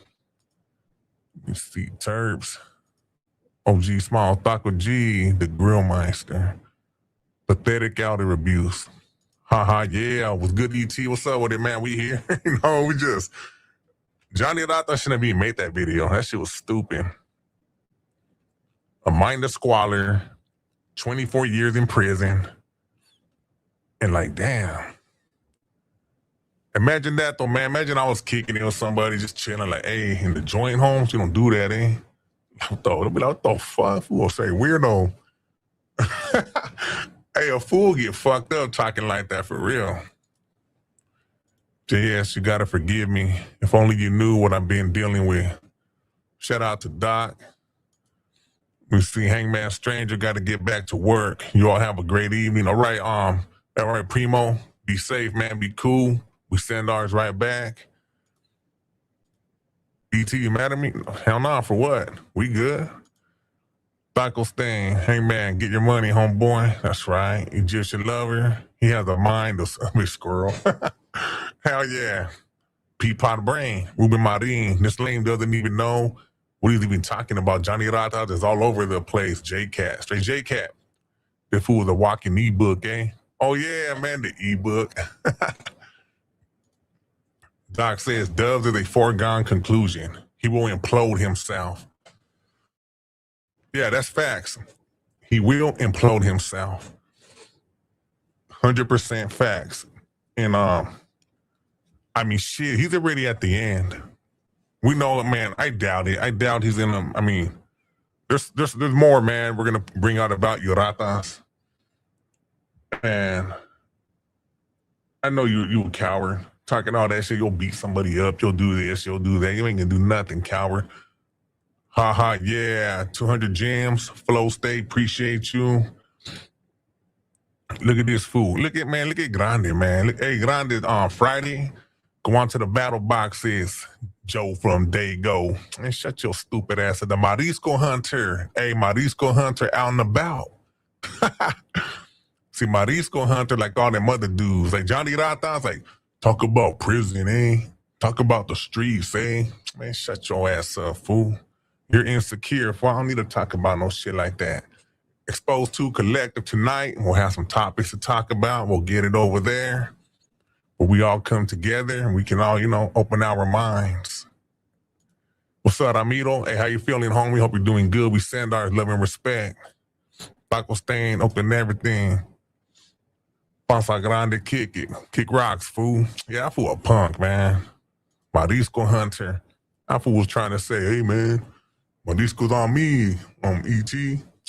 [SPEAKER 4] You see Terps. OG Small, Taco G, the Grill Meister. Pathetic outer abuse. Haha, yeah, was good ET. What's up with it, man? We here. You know, we just Johnny Rata shouldn't have even made that video. That shit was stupid. A minor squalor, 24 years in prison. And like, damn. Imagine that though, man. Imagine I was kicking it with somebody just chilling, like, hey, in the joint homes, you don't do that, eh? They'll be like, what the fuck? Fool will say, weirdo. Hey, a fool get fucked up talking like that for real. JS, you gotta forgive me. If only you knew what I've been dealing with. Shout out to Doc. We see Hangman Stranger got to get back to work. You all have a great evening. All right, Primo. Be safe, man. Be cool. We send ours right back. BT, you mad at me? Hell nah, for what? We good. Taco Stain, hey man, get your money, homeboy. That's right. Egyptian lover. He has a mind of a squirrel. Hell yeah. Peapod brain. Ruben Marin. This lame doesn't even know what he's even talking about. Johnny Rata is all over the place. J-Cat. Straight J-Cat. This fool was a walking e-book, eh? Oh yeah, man, the e-book. Doc says Dubs is a foregone conclusion. He will implode himself. Yeah, that's facts. He will implode himself. 100% facts. And I mean, shit, he's already at the end. We know, man. I doubt it. I doubt he's in them. I mean, there's more, man. We're gonna bring out about you, Ratas. And I know you a coward. Talking all that shit, you'll beat somebody up. You'll do this. You'll do that. You ain't gonna do nothing, coward. Haha, yeah. 200 gems. Flow State, appreciate you. Look at this fool. Look at Grande, man. Look, hey, Grande, Friday, go on to the battle boxes. Joe from Dago. And shut your stupid ass at the Marisco Hunter. Hey, Marisco Hunter out and about. See, Marisco Hunter, like all them other dudes, like Johnny Rata's like, talk about prison, eh? Talk about the streets, eh? Man, shut your ass up, fool. You're insecure, fool. I don't need to talk about no shit like that. Exposed to Collective tonight. We'll have some topics to talk about. We'll get it over there. Where we all come together and we can all, open our minds. What's up, Ramiro? Hey, how you feeling, homie? Hope you're doing good. We send our love and respect. Taco Stain, open everything. Panza Grande, kick it. Kick rocks, fool. Yeah, I fool a punk, man. Marisco Hunter. I fool was trying to say, hey, man, Marisco's on me, on ET.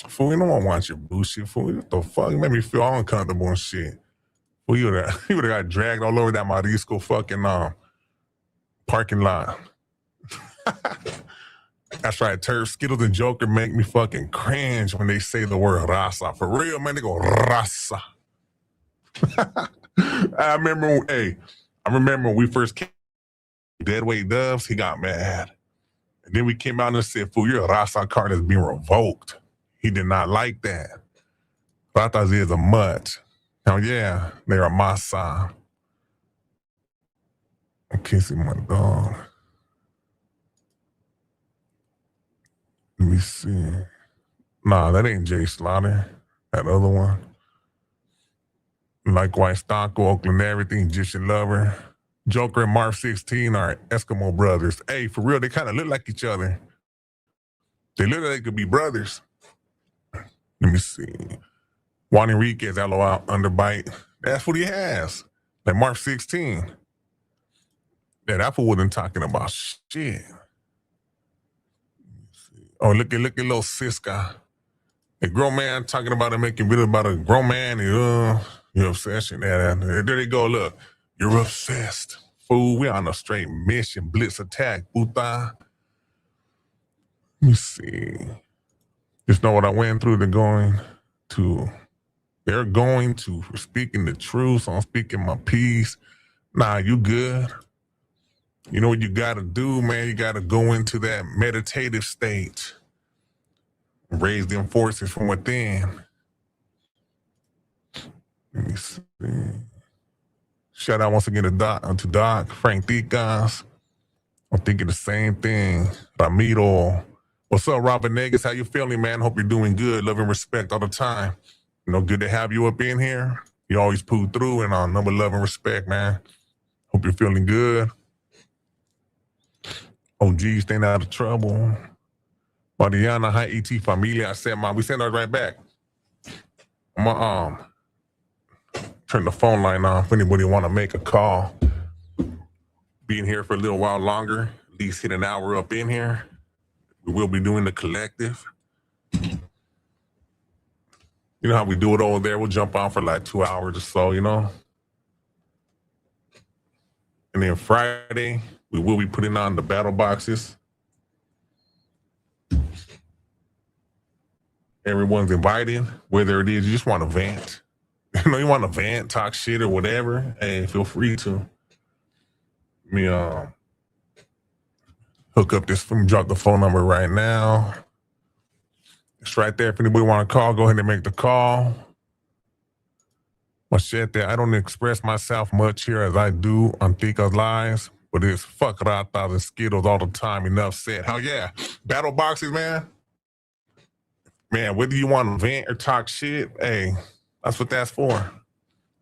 [SPEAKER 4] Fool, you don't want to watch your bullshit, fool. What the fuck? You made me feel all uncomfortable and shit. Fool, you would have got dragged all over that Marisco fucking parking lot. That's right, Turf, Skittles, and Joker make me fucking cringe when they say the word raza. For real, man, they go raza. I remember when we first came, Deadweight Dubs, he got mad. And then we came out and said, fool, your raza card is being revoked. He did not like that. Ratas is a mutt. Hell yeah, they're a masa. I'm kissing my dog. Let me see. Nah, that ain't Jay Slaughter. That other one. Likewise, Taco, Oakland, everything, Egyptian Lover. Joker and Marv 16 are Eskimo brothers. Hey, for real, they kind of look like each other. They look like they could be brothers. Let me see. Juan Enriquez, LOL, underbite. That's what he has. Like Marv 16. Yeah, that fool wasn't talking about shit. Oh, look at little Siska. A grown man talking about it, making videos about a grown man. Your obsession. There they go. Look, you're obsessed. Fool, we're on a straight mission. Blitz attack. Puta. Let me see. Just know what I went through. They're going to for speaking the truth. So I'm speaking my peace. Nah, you good. You know what you got to do, man? You got to go into that meditative state. Raise them forces from within. Let me see. Shout out once again to Doc, Frank Deacons. I'm thinking the same thing. Ramiro. What's up, Robin Negus? How you feeling, man? Hope you're doing good. Love and respect all the time. You know, good to have you up in here. You always pull through, and number love and respect, man. Hope you're feeling good. OG, staying out of trouble. Mariana, hi, ET Familia. I said, we send her right back. I'm gonna turn the phone line on if anybody want to make a call. Being here for a little while longer, at least hit an hour up in here. We will be doing the collective. You know how we do it over there? We'll jump on for like 2 hours or so, you know? And then Friday, we will be putting on the battle boxes. Everyone's invited, whether it is you just want to vent. You know, you want to vent, talk shit or whatever. Hey, feel free to. Let me hook up this, drop the phone number right now. It's right there. If anybody want to call, go ahead and make the call. My shit there. I don't express myself much here as I do on Tika's Lives, but it's fuck ratas and skittles all the time. Enough said. Hell yeah. Battle boxes, man. Man, whether you want to vent or talk shit, hey, that's what that's for.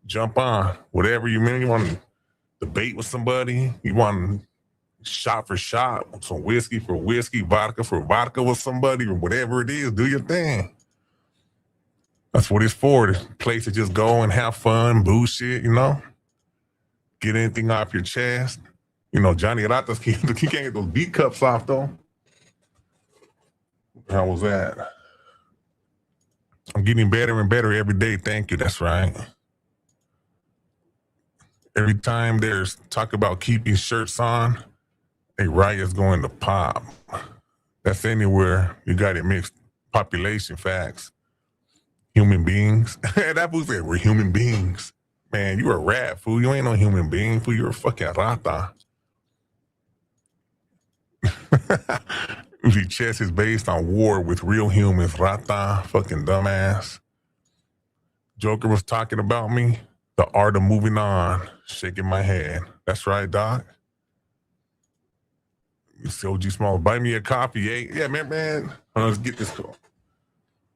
[SPEAKER 4] Jump on. Whatever you mean. You want to debate with somebody. You want shot for shot, some whiskey for whiskey, vodka for vodka with somebody, or whatever it is, do your thing. That's what it's for. The place to just go and have fun, bullshit, you know? Get anything off your chest. You know, Johnny Ratas, he can't get those beat cups off, though. How was that? I'm getting better and better every day. Thank you. That's right. Every time there's talk about keeping shirts on, a riot's going to pop. That's anywhere you got it mixed. Population facts. Human beings. That fool said we're human beings. Man, you a rat, fool. You ain't no human being, fool. You're a fucking rata. If your chess is based on war with real humans, rata, fucking dumbass. Joker was talking about me. The art of moving on. Shaking my head. That's right, Doc. OG Small, buy me a coffee, eh? Yeah, man. Let's get this call.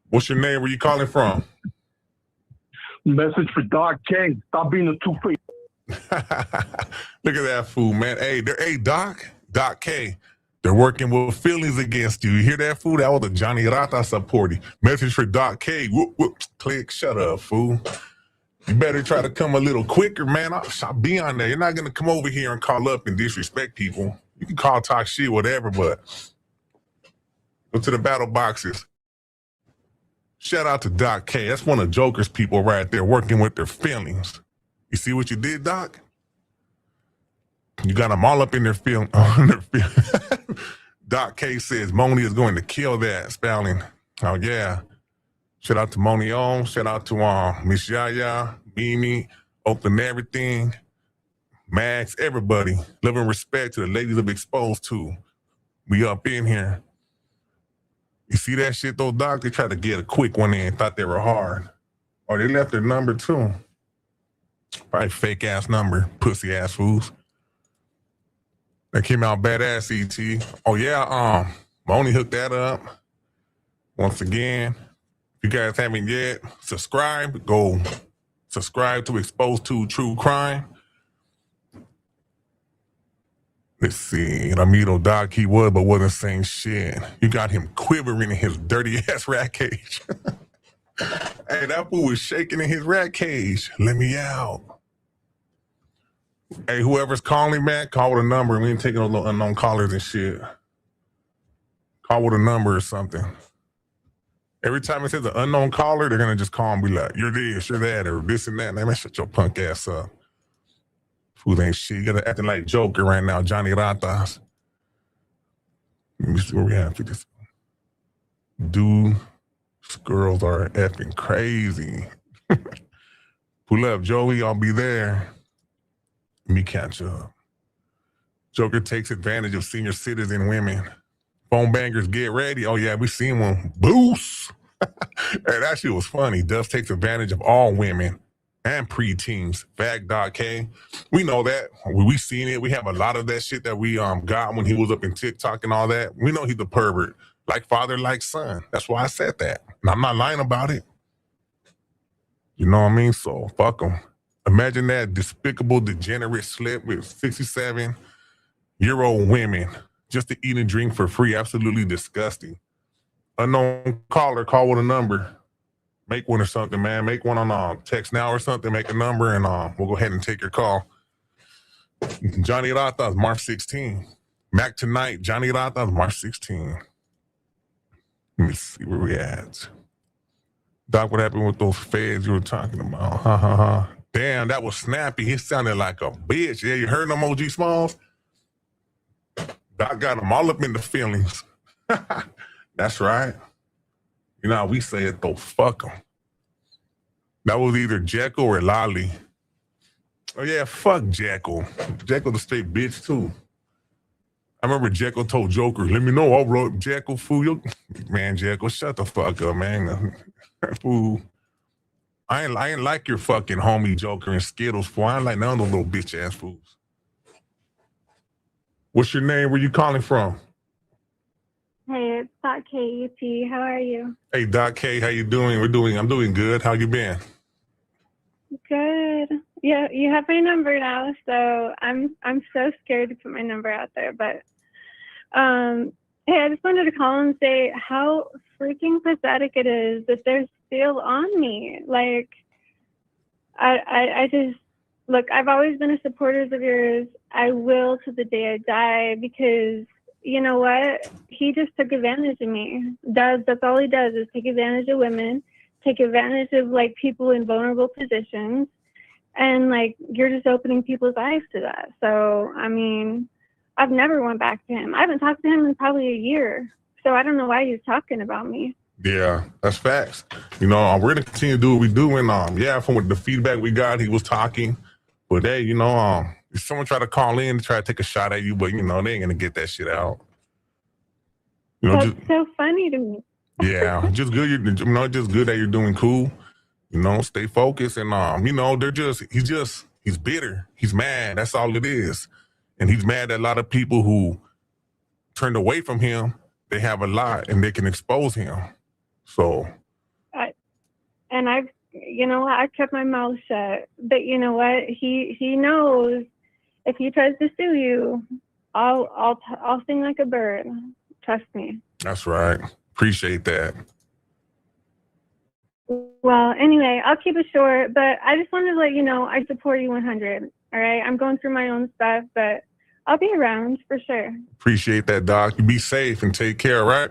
[SPEAKER 4] What's your name? Where you calling from?
[SPEAKER 6] Message for Doc K. Stop being a two-faced.
[SPEAKER 4] Look at that fool, man. Hey, Doc K. They're working with feelings against you. You hear that, fool? That was a Johnny Rata supporting. Message for Doc K. Whoop, whoop. Click. Shut up, fool. You better try to come a little quicker, man. I'll be on there. You're not going to come over here and call up and disrespect people. You can call, talk shit, whatever, but go to the battle boxes. Shout out to Doc K. That's one of Joker's people right there working with their feelings. You see what you did, Doc? You got them all up in their feelings. Doc K says Moni is going to kill that spelling. Oh, yeah. Shout out to Moni On. Shout out to Miss Yaya, Mimi, Open Everything. Max, everybody. Love and respect to the ladies of Exposed too. We up in here. You see that shit though, Doc? They tried to get a quick one in, thought they were hard. Or they left their number too. Probably fake ass number, pussy ass fools. That came out badass, ET. Oh yeah, Moni hooked that up. Once again, if you guys haven't yet, subscribe. Go subscribe to Exposed to True Crime. Let's see. Ramiro Doc, he was, but wasn't saying shit. You got him quivering in his dirty ass rat cage. Hey, that fool was shaking in his rat cage. Let me out. Hey, whoever's calling back, call with a number. We ain't taking no little unknown callers and shit. Call with a number or something. Every time it says an unknown caller, they're going to just call and be like, you're this, you're that, or this and that. Man, shut your punk ass up. Fool ain't shit. You got to acting like Joker right now, Johnny Ratas. Let me see where we at. Dude, girls are effing crazy. Pull up, Joey. I'll be there. Let me catch up. Joker takes advantage of senior citizen women. Phone bangers, get ready. Oh, yeah, we seen one. Boost. Hey, that shit was funny. Duff takes advantage of all women and preteens. Fact, Doc K. We know that. We seen it. We have a lot of that shit that we got when he was up in TikTok and all that. We know he's a pervert. Like father, like son. That's why I said that. And I'm not lying about it. You know what I mean? So, fuck him. Imagine that despicable, degenerate slip with 67-year-old women just to eat and drink for free. Absolutely disgusting. Unknown caller, call with a number. Make one or something, man. Make one on text now or something. Make a number and we'll go ahead and take your call. Johnny Rata is March 16. Mac tonight, Johnny Rata is March 16. Let me see where we at. Doc, what happened with those feds you were talking about? Ha ha ha. Damn, that was snappy. He sounded like a bitch. Yeah, you heard them, OG Smalls? Doc got them all up in the feelings. That's right. You know how we say it, though. Fuck them. That was either Jekyll or Lolly. Oh, yeah, fuck Jekyll. Jekyll the straight bitch, too. I remember Jekyll told Joker, let me know I wrote Jekyll, fool. Man, Jekyll, shut the fuck up, man. Fool. I ain't like your fucking homie Joker and Skittles, fool. I ain't like none of those little bitch-ass fools. What's your name? Where you calling from?
[SPEAKER 7] Hey, it's Doc KUT. How are you?
[SPEAKER 4] Hey, Doc K, how you doing? I'm doing good. How you been?
[SPEAKER 7] Good. Yeah, you have my number now, so I'm so scared to put my number out there. But hey, I just wanted to call and say how freaking pathetic it is that they're still on me. Like, I just look. I've always been a supporter of yours. I will to the day I die because. You know what? He just took advantage of me. That's all he does is take advantage of women, take advantage of like people in vulnerable positions, and like you're just opening people's eyes to that. So I mean, I've never went back to him. I haven't talked to him in probably a year. So I don't know why he's talking about me.
[SPEAKER 4] Yeah, that's facts. You know, we're gonna continue to do what we do, and yeah, from the feedback we got, he was talking. But hey, you know, if someone try to call in to try to take a shot at you, but you know, they ain't gonna get that shit out. You know,
[SPEAKER 7] That's so funny to me.
[SPEAKER 4] Yeah, just good. Just good that you're doing cool. You know, stay focused, and you know, he's bitter. He's mad. That's all it is, and he's mad at a lot of people who turned away from him. They have a lot, and they can expose him. So,
[SPEAKER 7] and I kept my mouth shut. But you know what? He knows if he tries to sue you, I'll sing like a bird. Trust me.
[SPEAKER 4] That's right. Appreciate that.
[SPEAKER 7] Well, anyway, I'll keep it short, but I just wanted to let you know I support you 100. All right. I'm going through my own stuff, but I'll be around for sure.
[SPEAKER 4] Appreciate that, Doc. You be safe and take care, right?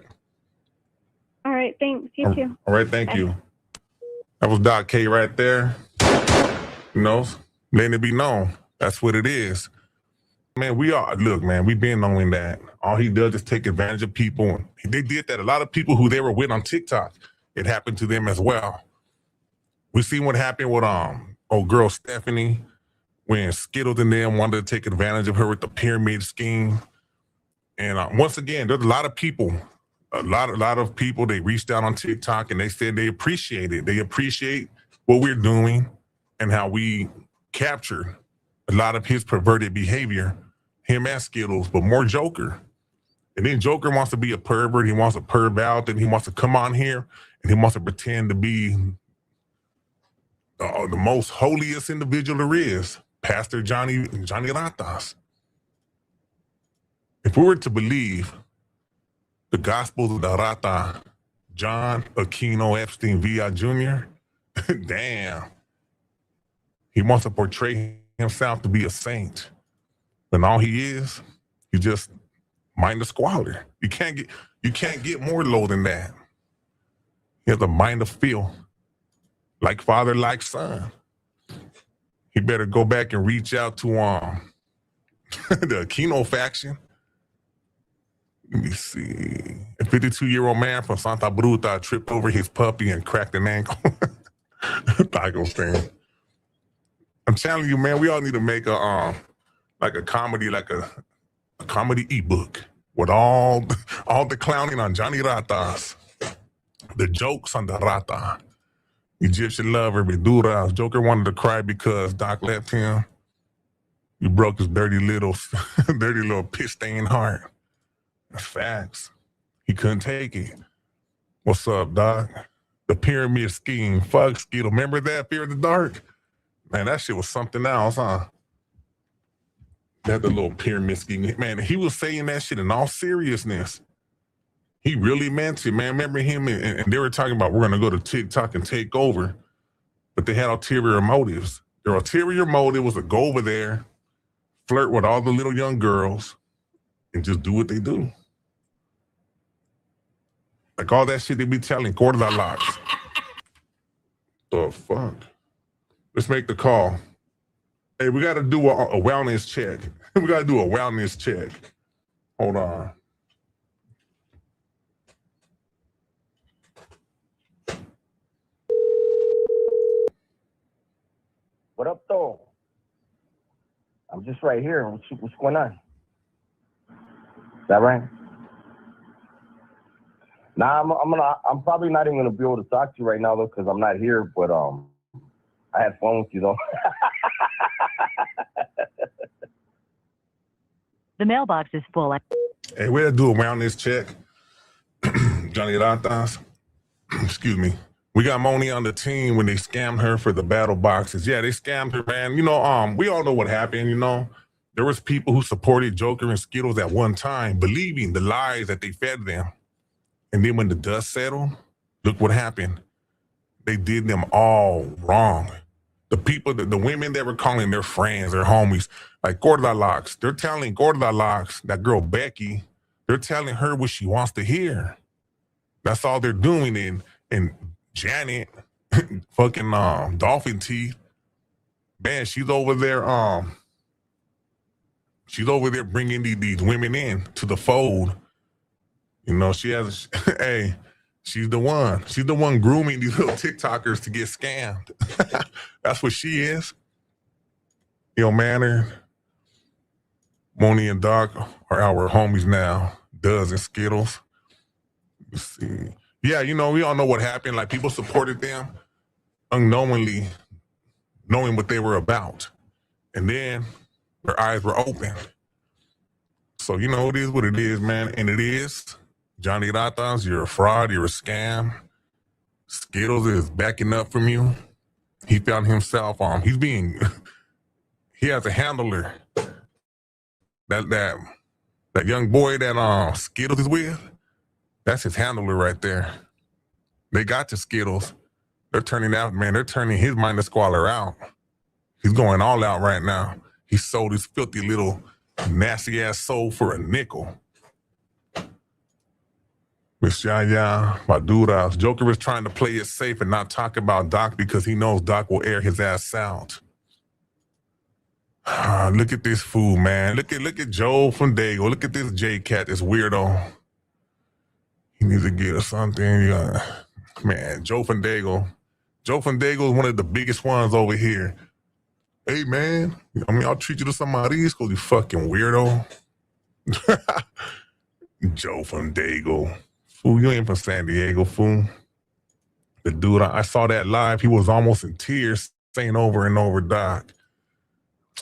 [SPEAKER 7] All right. Thanks. You too.
[SPEAKER 4] All right. Thank you. That was Doc K right there. You know, letting it be known. That's what it is. Man, we've been knowing that. All he does is take advantage of people. They did that. A lot of people who they were with on TikTok, it happened to them as well. We seen what happened with old girl Stephanie when Skittles and them wanted to take advantage of her with the pyramid scheme. And once again, there's a lot of people, they reached out on TikTok and they said they appreciate it. They appreciate what we're doing and how we captured a lot of his perverted behavior, him and Skittles, but more Joker. And then Joker wants to be a pervert. He wants to perv out, and he wants to come on here and he wants to pretend to be the most holiest individual there is, Pastor Johnny Ratas. If we were to believe the Gospels of the Rata, John Aquino Epstein Villa Jr., damn, he wants to portray himself to be a saint. And all he is, he just mind of squalor. You can't get more low than that. He has a mind of filth. Like father, like son. He better go back and reach out to the Aquino faction. Let me see. A 52-year-old man from Santa Bruta tripped over his puppy and cracked an ankle. Taco stand. I'm telling you, man, we all need to make a comedy, like a comedy ebook with all the clowning on Johnny Ratas, the jokes on the Rata, Egyptian lover, Vidura. Joker wanted to cry because Doc left him. He broke his dirty little piss-stained heart. That's facts. He couldn't take it. What's up, Doc? The pyramid scheme. Fuck Skittle. Remember that? Fear of the Dark? Man, that shit was something else, huh? That the little pyramid scheme. Man, he was saying that shit in all seriousness. He really meant it, man. Remember him and they were talking about we're going to go to TikTok and take over. But they had ulterior motives. Their ulterior motive was to go over there, flirt with all the little young girls, and just do what they do. Like all that shit they be telling, quarter that locks. The fuck? Let's make the call. Hey, we got to do a wellness check. We got to do a wellness check. Hold on.
[SPEAKER 8] What up, though? I'm just right here. What's going on? Is that right? Nah, I'm probably not even gonna be able to talk to you right now though, because I'm not here. But I had fun with you though.
[SPEAKER 9] The mailbox is full.
[SPEAKER 4] Hey, we gotta do a wellness check. Johnny Ratas. Excuse me. We got Moni on the team when they scammed her for the battle boxes. Yeah, they scammed her, man. You know, we all know what happened, you know. There was people who supported Joker and Skittles at one time, believing the lies that they fed them. And then when the dust settled, look what happened. They did them all wrong. The people, the women that were calling their friends, their homies, like Gorda Locks, they're telling Gorda Locks, that girl Becky, they're telling her what she wants to hear. That's all they're doing. And Janet, fucking Dolphin Teeth, man, she's over there bringing these women in to the fold. You know, she has, hey, she's the one grooming these little TikTokers to get scammed. That's what she is. You know, Manor, Moni and Doc are our homies now. Duz and Skittles. Let's see. Yeah, you know, we all know what happened. Like, people supported them unknowingly, knowing what they were about. And then their eyes were opened. So, you know, it is what it is, man. And it is. Johnny Ratas, you're a fraud, you're a scam. Skittles is backing up from you. He found himself he has a handler. That young boy that Skittles is with, that's his handler right there. They got to Skittles. They're turning his mind to squalor out. He's going all out right now. He sold his filthy little nasty ass soul for a nickel. Miss Yaya, Maduras. Joker is trying to play it safe and not talk about Doc because he knows Doc will air his ass out. Look at this fool, man. Look at Joe from Dago. Look at this J-Cat, this weirdo. He needs to get us something. Man, Joe Fandago. Joe Fandago is one of the biggest ones over here. Hey, man, I mean, I'll treat you to some mariscos, you fucking weirdo. Joe Fandago. Fool, you ain't from San Diego, fool. The dude, I saw that live. He was almost in tears saying over and over, Doc.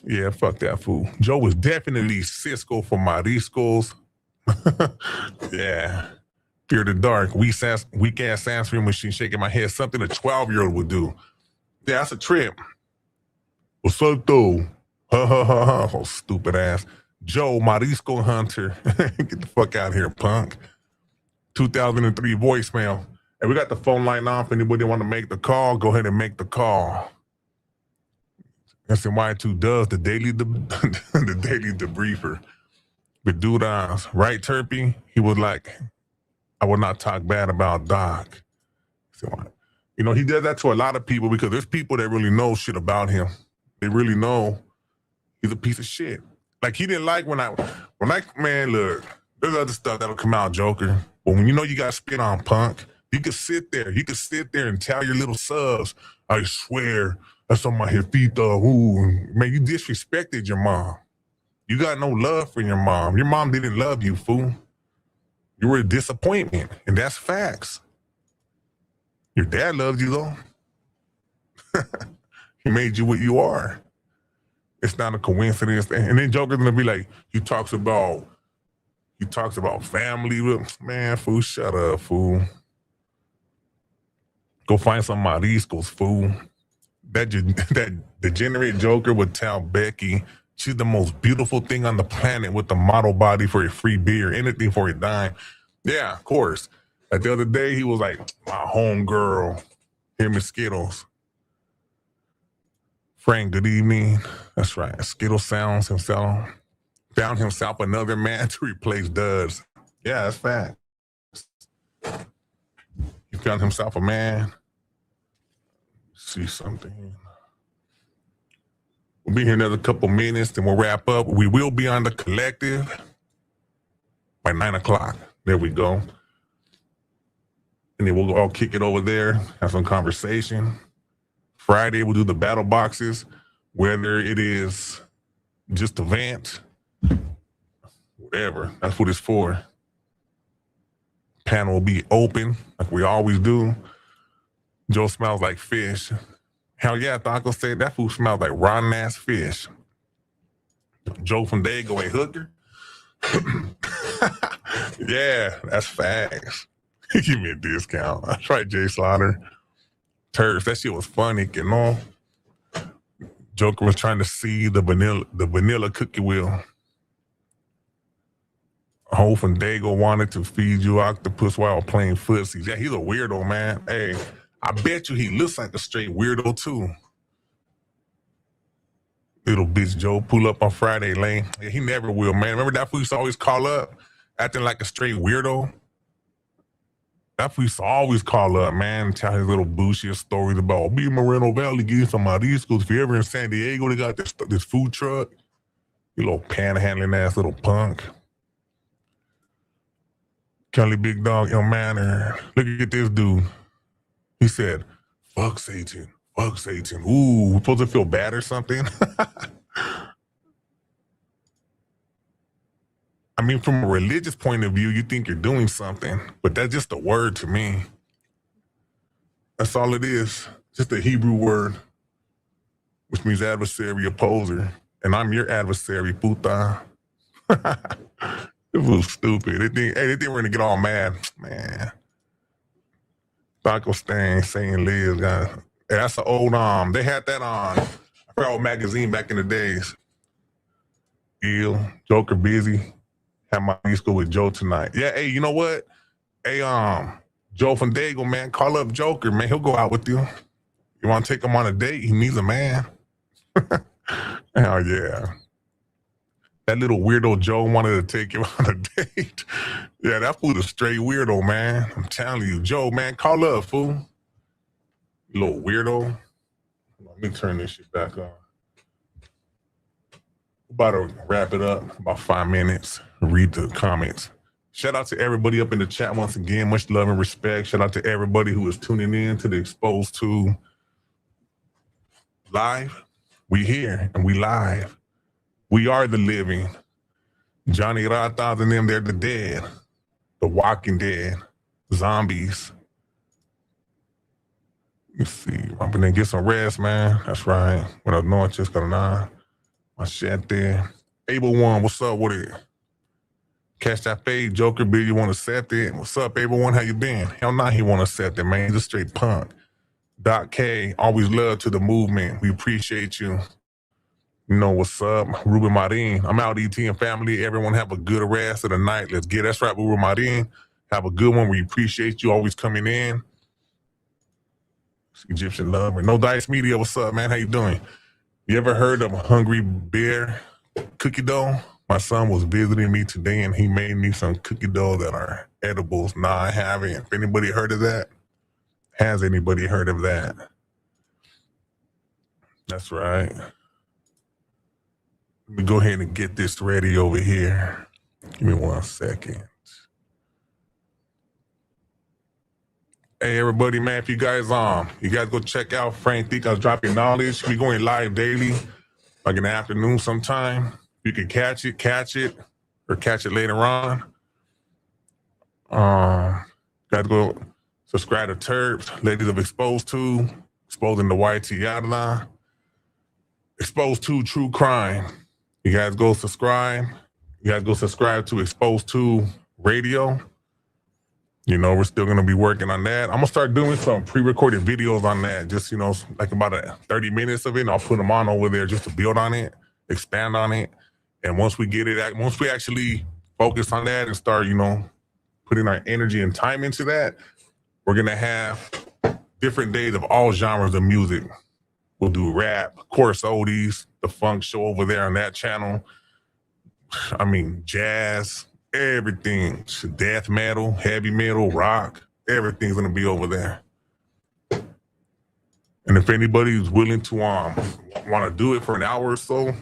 [SPEAKER 4] Yeah, fuck that fool. Joe was definitely Cisco for mariscos. Yeah. Fear the dark, weak ass answering machine shaking my head, something a 12-year-old would do. Yeah, that's a trip. What's up, though? Ha ha ha ha. Oh, stupid ass. Joe, Marisco Hunter. Get the fuck out of here, punk. 2003 voicemail. And we got the phone line off. Anybody want to make the call, go ahead and make the call. SNY2 does the daily debriefer. But dude, right, Turpy? He was like, I will not talk bad about Doc. You know, he does that to a lot of people because there's people that really know shit about him. They really know he's a piece of shit. Like, he didn't like when I, man, look, There's other stuff that'll come out, Joker. But when you know you got spit on, punk, you can sit there. You can sit there and tell your little subs, I swear, that's on my jefita. Ooh, man, you disrespected your mom. You got no love for your mom. Your mom didn't love you, fool. You were a disappointment, and that's facts. Your dad loved you, though. He made you what you are. It's not a coincidence. And then Joker's gonna be like, he talks about family. Man, fool, shut up, fool. Go find some mariscos, fool. That degenerate Joker would tell Becky she's the most beautiful thing on the planet with the model body for a free beer, anything for a dime. Yeah, of course. Like the other day, he was like, my homegirl, him and Skittles. Frank, good evening. That's right. Skittles found himself another man to replace Duds. Yeah, that's fact. He found himself a man. See something. We'll be here another couple minutes, then we'll wrap up. We will be on the collective by 9 o'clock. There we go. And then we'll all kick it over there, have some conversation. Friday, we'll do the battle boxes, whether it is just a vent, whatever. That's what it's for. Panel will be open, like we always do. Joe smells like fish. Hell yeah, Taco said that food smells like rotten ass fish. Joe from Dago, a hooker. Yeah, that's facts. Give me a discount. That's right, Jay Slaughter. Turks, that shit was funny, you know. Joker was trying to see the vanilla cookie wheel. Ho from Dago wanted to feed you octopus while playing footsies. Yeah, he's a weirdo, man. Hey, I bet you he looks like a straight weirdo too. Little bitch Joe, pull up on Friday, Lane. Yeah, he never will, man. Remember that fool used to always call up, acting like a straight weirdo? That fool used to always call up, man, and tell his little bullshit stories about, I'll be in Moreno Valley getting some mariscos. If you're ever in San Diego, they got this food truck. You little panhandling ass little punk. Kelly Big Dog, young man, look at this dude. He said, fuck Satan. Fuck Satan. Ooh, we're supposed to feel bad or something? I mean, from a religious point of view, you think you're doing something, but that's just a word to me. That's all it is. Just a Hebrew word, which means adversary, opposer. And I'm your adversary, puta. It was stupid. They think we're going to get all mad. Man. Taco Stain, saying Liz, guys. Hey, that's an old, they had that on Proud magazine back in the days. Ill, Joker busy. Have my school with Joe tonight. Yeah, hey, you know what? Hey, Joe from Dago, man, call up Joker, man. He'll go out with you. You want to take him on a date? He needs a man. Hell yeah. That little weirdo Joe wanted to take him on a date. Yeah, that fool a straight weirdo, man. I'm telling you. Joe, man, call up, fool. You little weirdo. Let me turn this shit back on. About to wrap it up, about 5 minutes. Read the comments. Shout out to everybody up in the chat once again. Much love and respect. Shout out to everybody who is tuning in to the Exposed to Live. We here and we live. We are the living. Johnny Ratas and them, they're the dead. The walking dead. Zombies. Let's see. I'm gonna get some rest, man. That's right. Buenas noches, carnal. Machete. Able One, what's up with it? Catch that fade, Joker, Bill, you want to accept it? What's up, Able One? How you been? Hell nah, he want to accept it, man. He's a straight punk. Doc K, always love to the movement. We appreciate you. You know what's up? Ruben Marin. I'm out, ET and family. Everyone have a good rest of the night. Let's get that's right, Ruben Marin. Have a good one. We appreciate you always coming in. Egyptian lover. No Dice Media, what's up, man? How you doing? You ever heard of a Hungry Bear cookie dough? My son was visiting me today and he made me some cookie dough that are edibles. Nah, I haven't. If anybody heard of that? Has anybody heard of that? That's right. Let me go ahead and get this ready over here. Give me 1 second. Hey everybody, man! If you guys go check out Frank Tica's Dropping Knowledge. We going live daily, like in the afternoon sometime. You can catch it, or catch it later on. Gotta go subscribe to Terps, Ladies of Exposed to, Exposing the YT Yadana, Exposed to True Crime. You guys go subscribe. You guys go subscribe to Exposed to Radio. You know, we're still gonna be working on that. I'm gonna start doing some pre-recorded videos on that. Just, you know, like about 30 minutes of it, and I'll put them on over there just to build on it, expand on it. And once we actually focus on that and start, you know, putting our energy and time into that, we're gonna have different days of all genres of music. We'll do rap, course oldies, the funk show over there on that channel. I mean, jazz, everything, death metal, heavy metal, rock, everything's gonna be over there. And if anybody's willing to want to do it for an hour or so,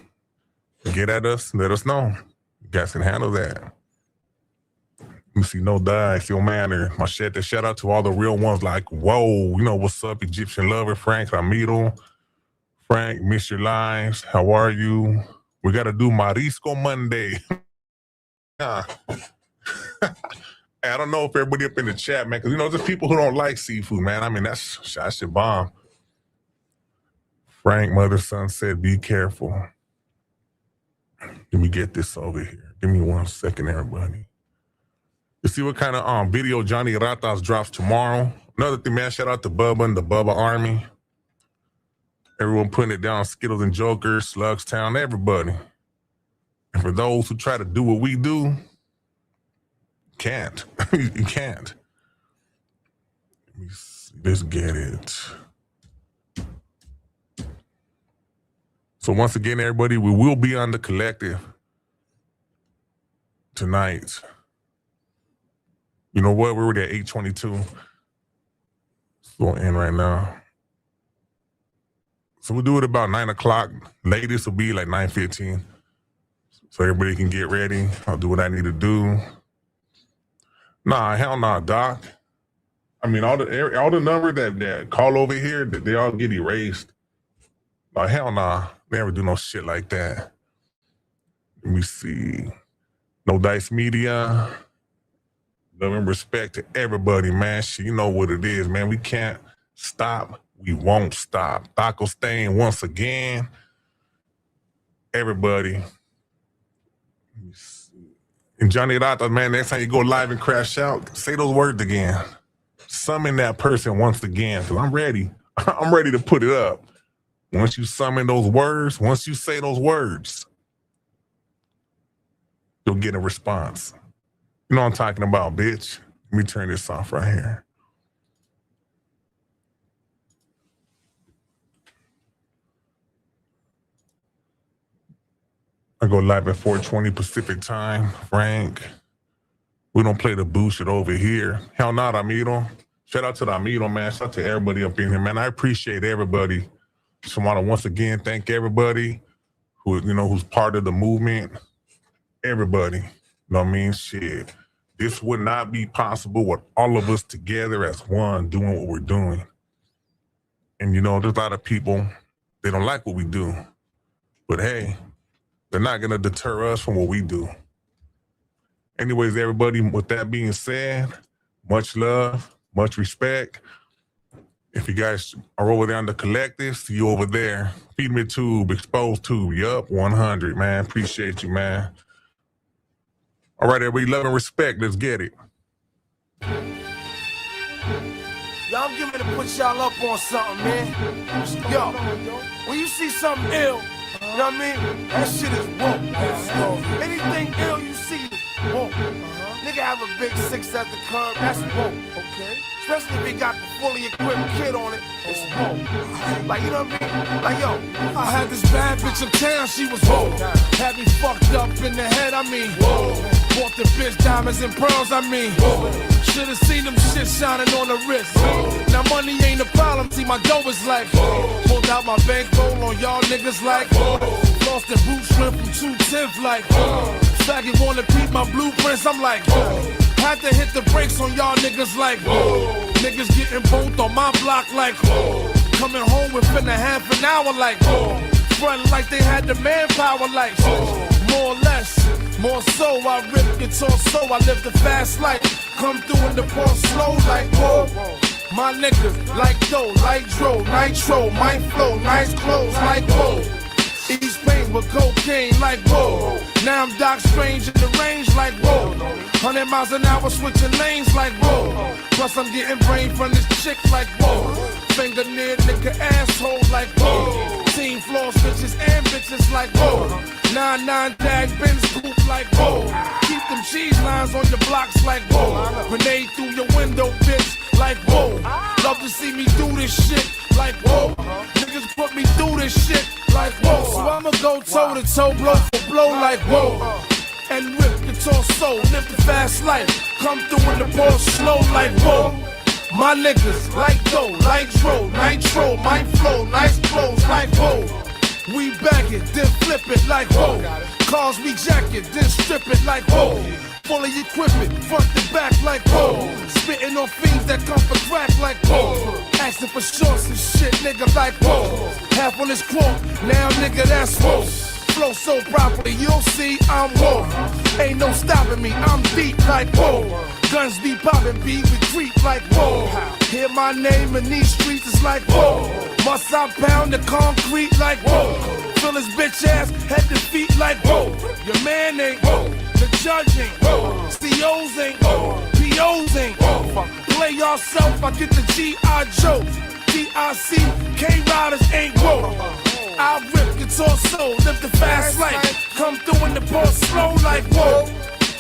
[SPEAKER 4] get at us, let us know. You guys can handle that. Let me see, No Dice, Yo Manner, Machete. Shout out to all the real ones like, whoa, you know, what's up, Egyptian Lover, Frank Ramiro, Frank, miss your lives, how are you? We got to do Marisco Monday. I don't know if everybody up in the chat, man, because, you know, there's people who don't like seafood, man. I mean, that shit bomb. Frank, Mother Son said, be careful. Let me get this over here. Give me 1 second, everybody. You see what kind of video Johnny Ratas drops tomorrow. Another thing, man, shout out to Bubba and the Bubba Army. Everyone putting it down, Skittles and Jokers, Slugs Town, everybody. And for those who try to do what we do, can't. You can't. Let me see. Let's get it. So once again, everybody, we will be on the collective tonight. You know what? We're already at 8:22. It's going to end right now. So we'll do it about 9 o'clock. Latest will be like 9:15. So everybody can get ready. I'll do what I need to do. Nah, hell nah, Doc. I mean, all the numbers that call over here, they all get erased. Nah, hell nah. Never do no shit like that. Let me see. No Dice Media. Love and respect to everybody, man. Shit, you know what it is, man. We can't stop. We won't stop. Taco Stain once again. Everybody. And Johnny Rata, man, next time you go live and crash out, say those words again. Summon that person once again, because I'm ready. I'm ready to put it up. Once you summon those words, once you say those words, you'll get a response. You know what I'm talking about, bitch. Let me turn this off right here. I go live at 4:20 Pacific time, Frank. We don't play the bullshit over here. Hell not, Amido. Shout out to the Amido, man. Shout out to everybody up in here, man. I appreciate everybody. Just want to once again thank everybody who's part of the movement. Everybody. You know what I mean? Shit. This would not be possible with all of us together as one doing what we're doing. And you know, there's a lot of people, they don't like what we do. But hey, they're not going to deter us from what we do. Anyways, everybody, with that being said, much love, much respect. If you guys are over there on the collective, see you over there. Feed Me Tube, Exposed Tube, yup, 100, man. Appreciate you, man. All right, everybody, love and respect. Let's get it.
[SPEAKER 10] Yo, I'm giving to put y'all up on something, man. Yo, when you see something ill, you know what I mean? That shit is woke. Anything ill you see is woke. Nigga have a big 6 at the curb, that's woke. Okay. Especially if he got the fully equipped kid on it, it's woke. Like, you know what I mean? Like, yo, I had this bad bitch uptown, she was woke. Had me fucked up in the head, I mean. Whoa. Bought the bitch diamonds and pearls, I mean. Whoa. Should've seen them shit shining on the wrist. Whoa. Now money ain't a problem, see my dough is like. Whoa. Pulled out my bankroll on y'all niggas like. Whoa. Lost the boot shrimp from 210 like. Whoa. Faggot wanna peep my blueprints, I'm like, whoa. Had to hit the brakes on y'all niggas like, whoa. Niggas getting both on my block like, whoa. Coming home within a half an hour like, whoa. Front like they had the manpower like, whoa. More or less, more so, I rip guitar so I live the fast life. Come through in the ball slow like, whoa. My niggas like dough, like dro, nitro, my flow, nice clothes like, whoa. East Pain with cocaine like, whoa. Now I'm Doc Strange in the range like, whoa. 100 miles an hour switching lanes like, whoa. Plus I'm getting brain from this chick like, whoa. Finger near nigga asshole like, whoa. Team floors, bitches and bitches like, whoa. 9-9 tag Benz coupe like, whoa. Keep them cheese lines on your blocks like, whoa. Grenade through your window, bitch, like, whoa. Love to see me do this shit like, whoa. Niggas put me through this shit like, whoa. So I'ma go toe to toe, blow for blow like, whoa. And rip the torso, live the fast life. Come through in the ball slow like, whoa. My niggas like dough, like dro, nitro, my flow, nice clothes like, whoa. We back it, then flip it like, whoa. Cars we jack it, then strip it like, whoa. Fully equipment, front to back like, whoa. Spitting on fiends that come for crack like, whoa. Asking for shorts and shit, nigga like, whoa. Half on this quote, now nigga that's whoa. Flow so properly, you'll see I'm whoa. Ain't no stopping me, I'm deep like, whoa. Guns be popping, beat, we creep like, whoa. Hear my name in these streets, it's like, whoa. Must I pound the concrete like, whoa. Fill his bitch ass, head to feet like, whoa. Your man ain't, whoa. The judge ain't, whoa. COs ain't, whoa. POs ain't, whoa. Play yourself, I get the G.I. Joe. DIC, K-Riders ain't, whoa. I rip guitar soul, live the fast life. Come through in the ball slow like, whoa.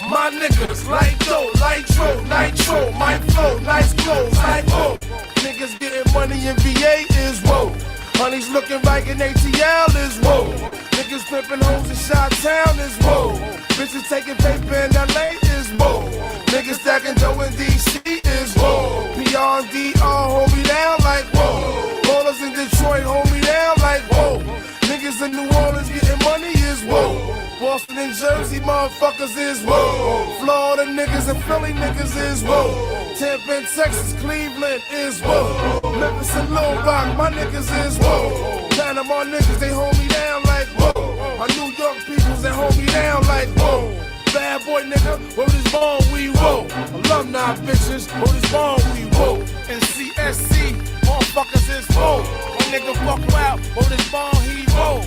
[SPEAKER 10] My niggas like dough, like dro, nitro, my flow, nice clothes like, whoa. Niggas getting money in VA is, whoa. Honey's looking right in ATL is, whoa. Niggas flipping hoes in Chi-Town is, whoa. Bitches taking paper in LA is, whoa. Niggas stacking dough in DC is, whoa. PR and DR hold me down like, whoa. Ballers in Detroit hold me down like, whoa. Niggas in New Orleans getting money is, whoa. Boston and Jersey motherfuckers is, whoa. Florida niggas and Philly niggas is, whoa. Tampa and Texas, Cleveland is, whoa. Memphis and Little Rock, my niggas is, whoa. Panama niggas, they hold me down like, whoa. My New York peoples, they hold me down like, whoa. Bad boy nigga, word is born, we whoa. Alumni bitches, word is born, we whoa. And CSC, motherfuckers is, whoa. One nigga fuck out, word is born, he whoa.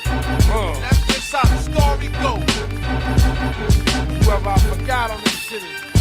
[SPEAKER 10] That's just how the story goes. Whoever I forgot on this shit is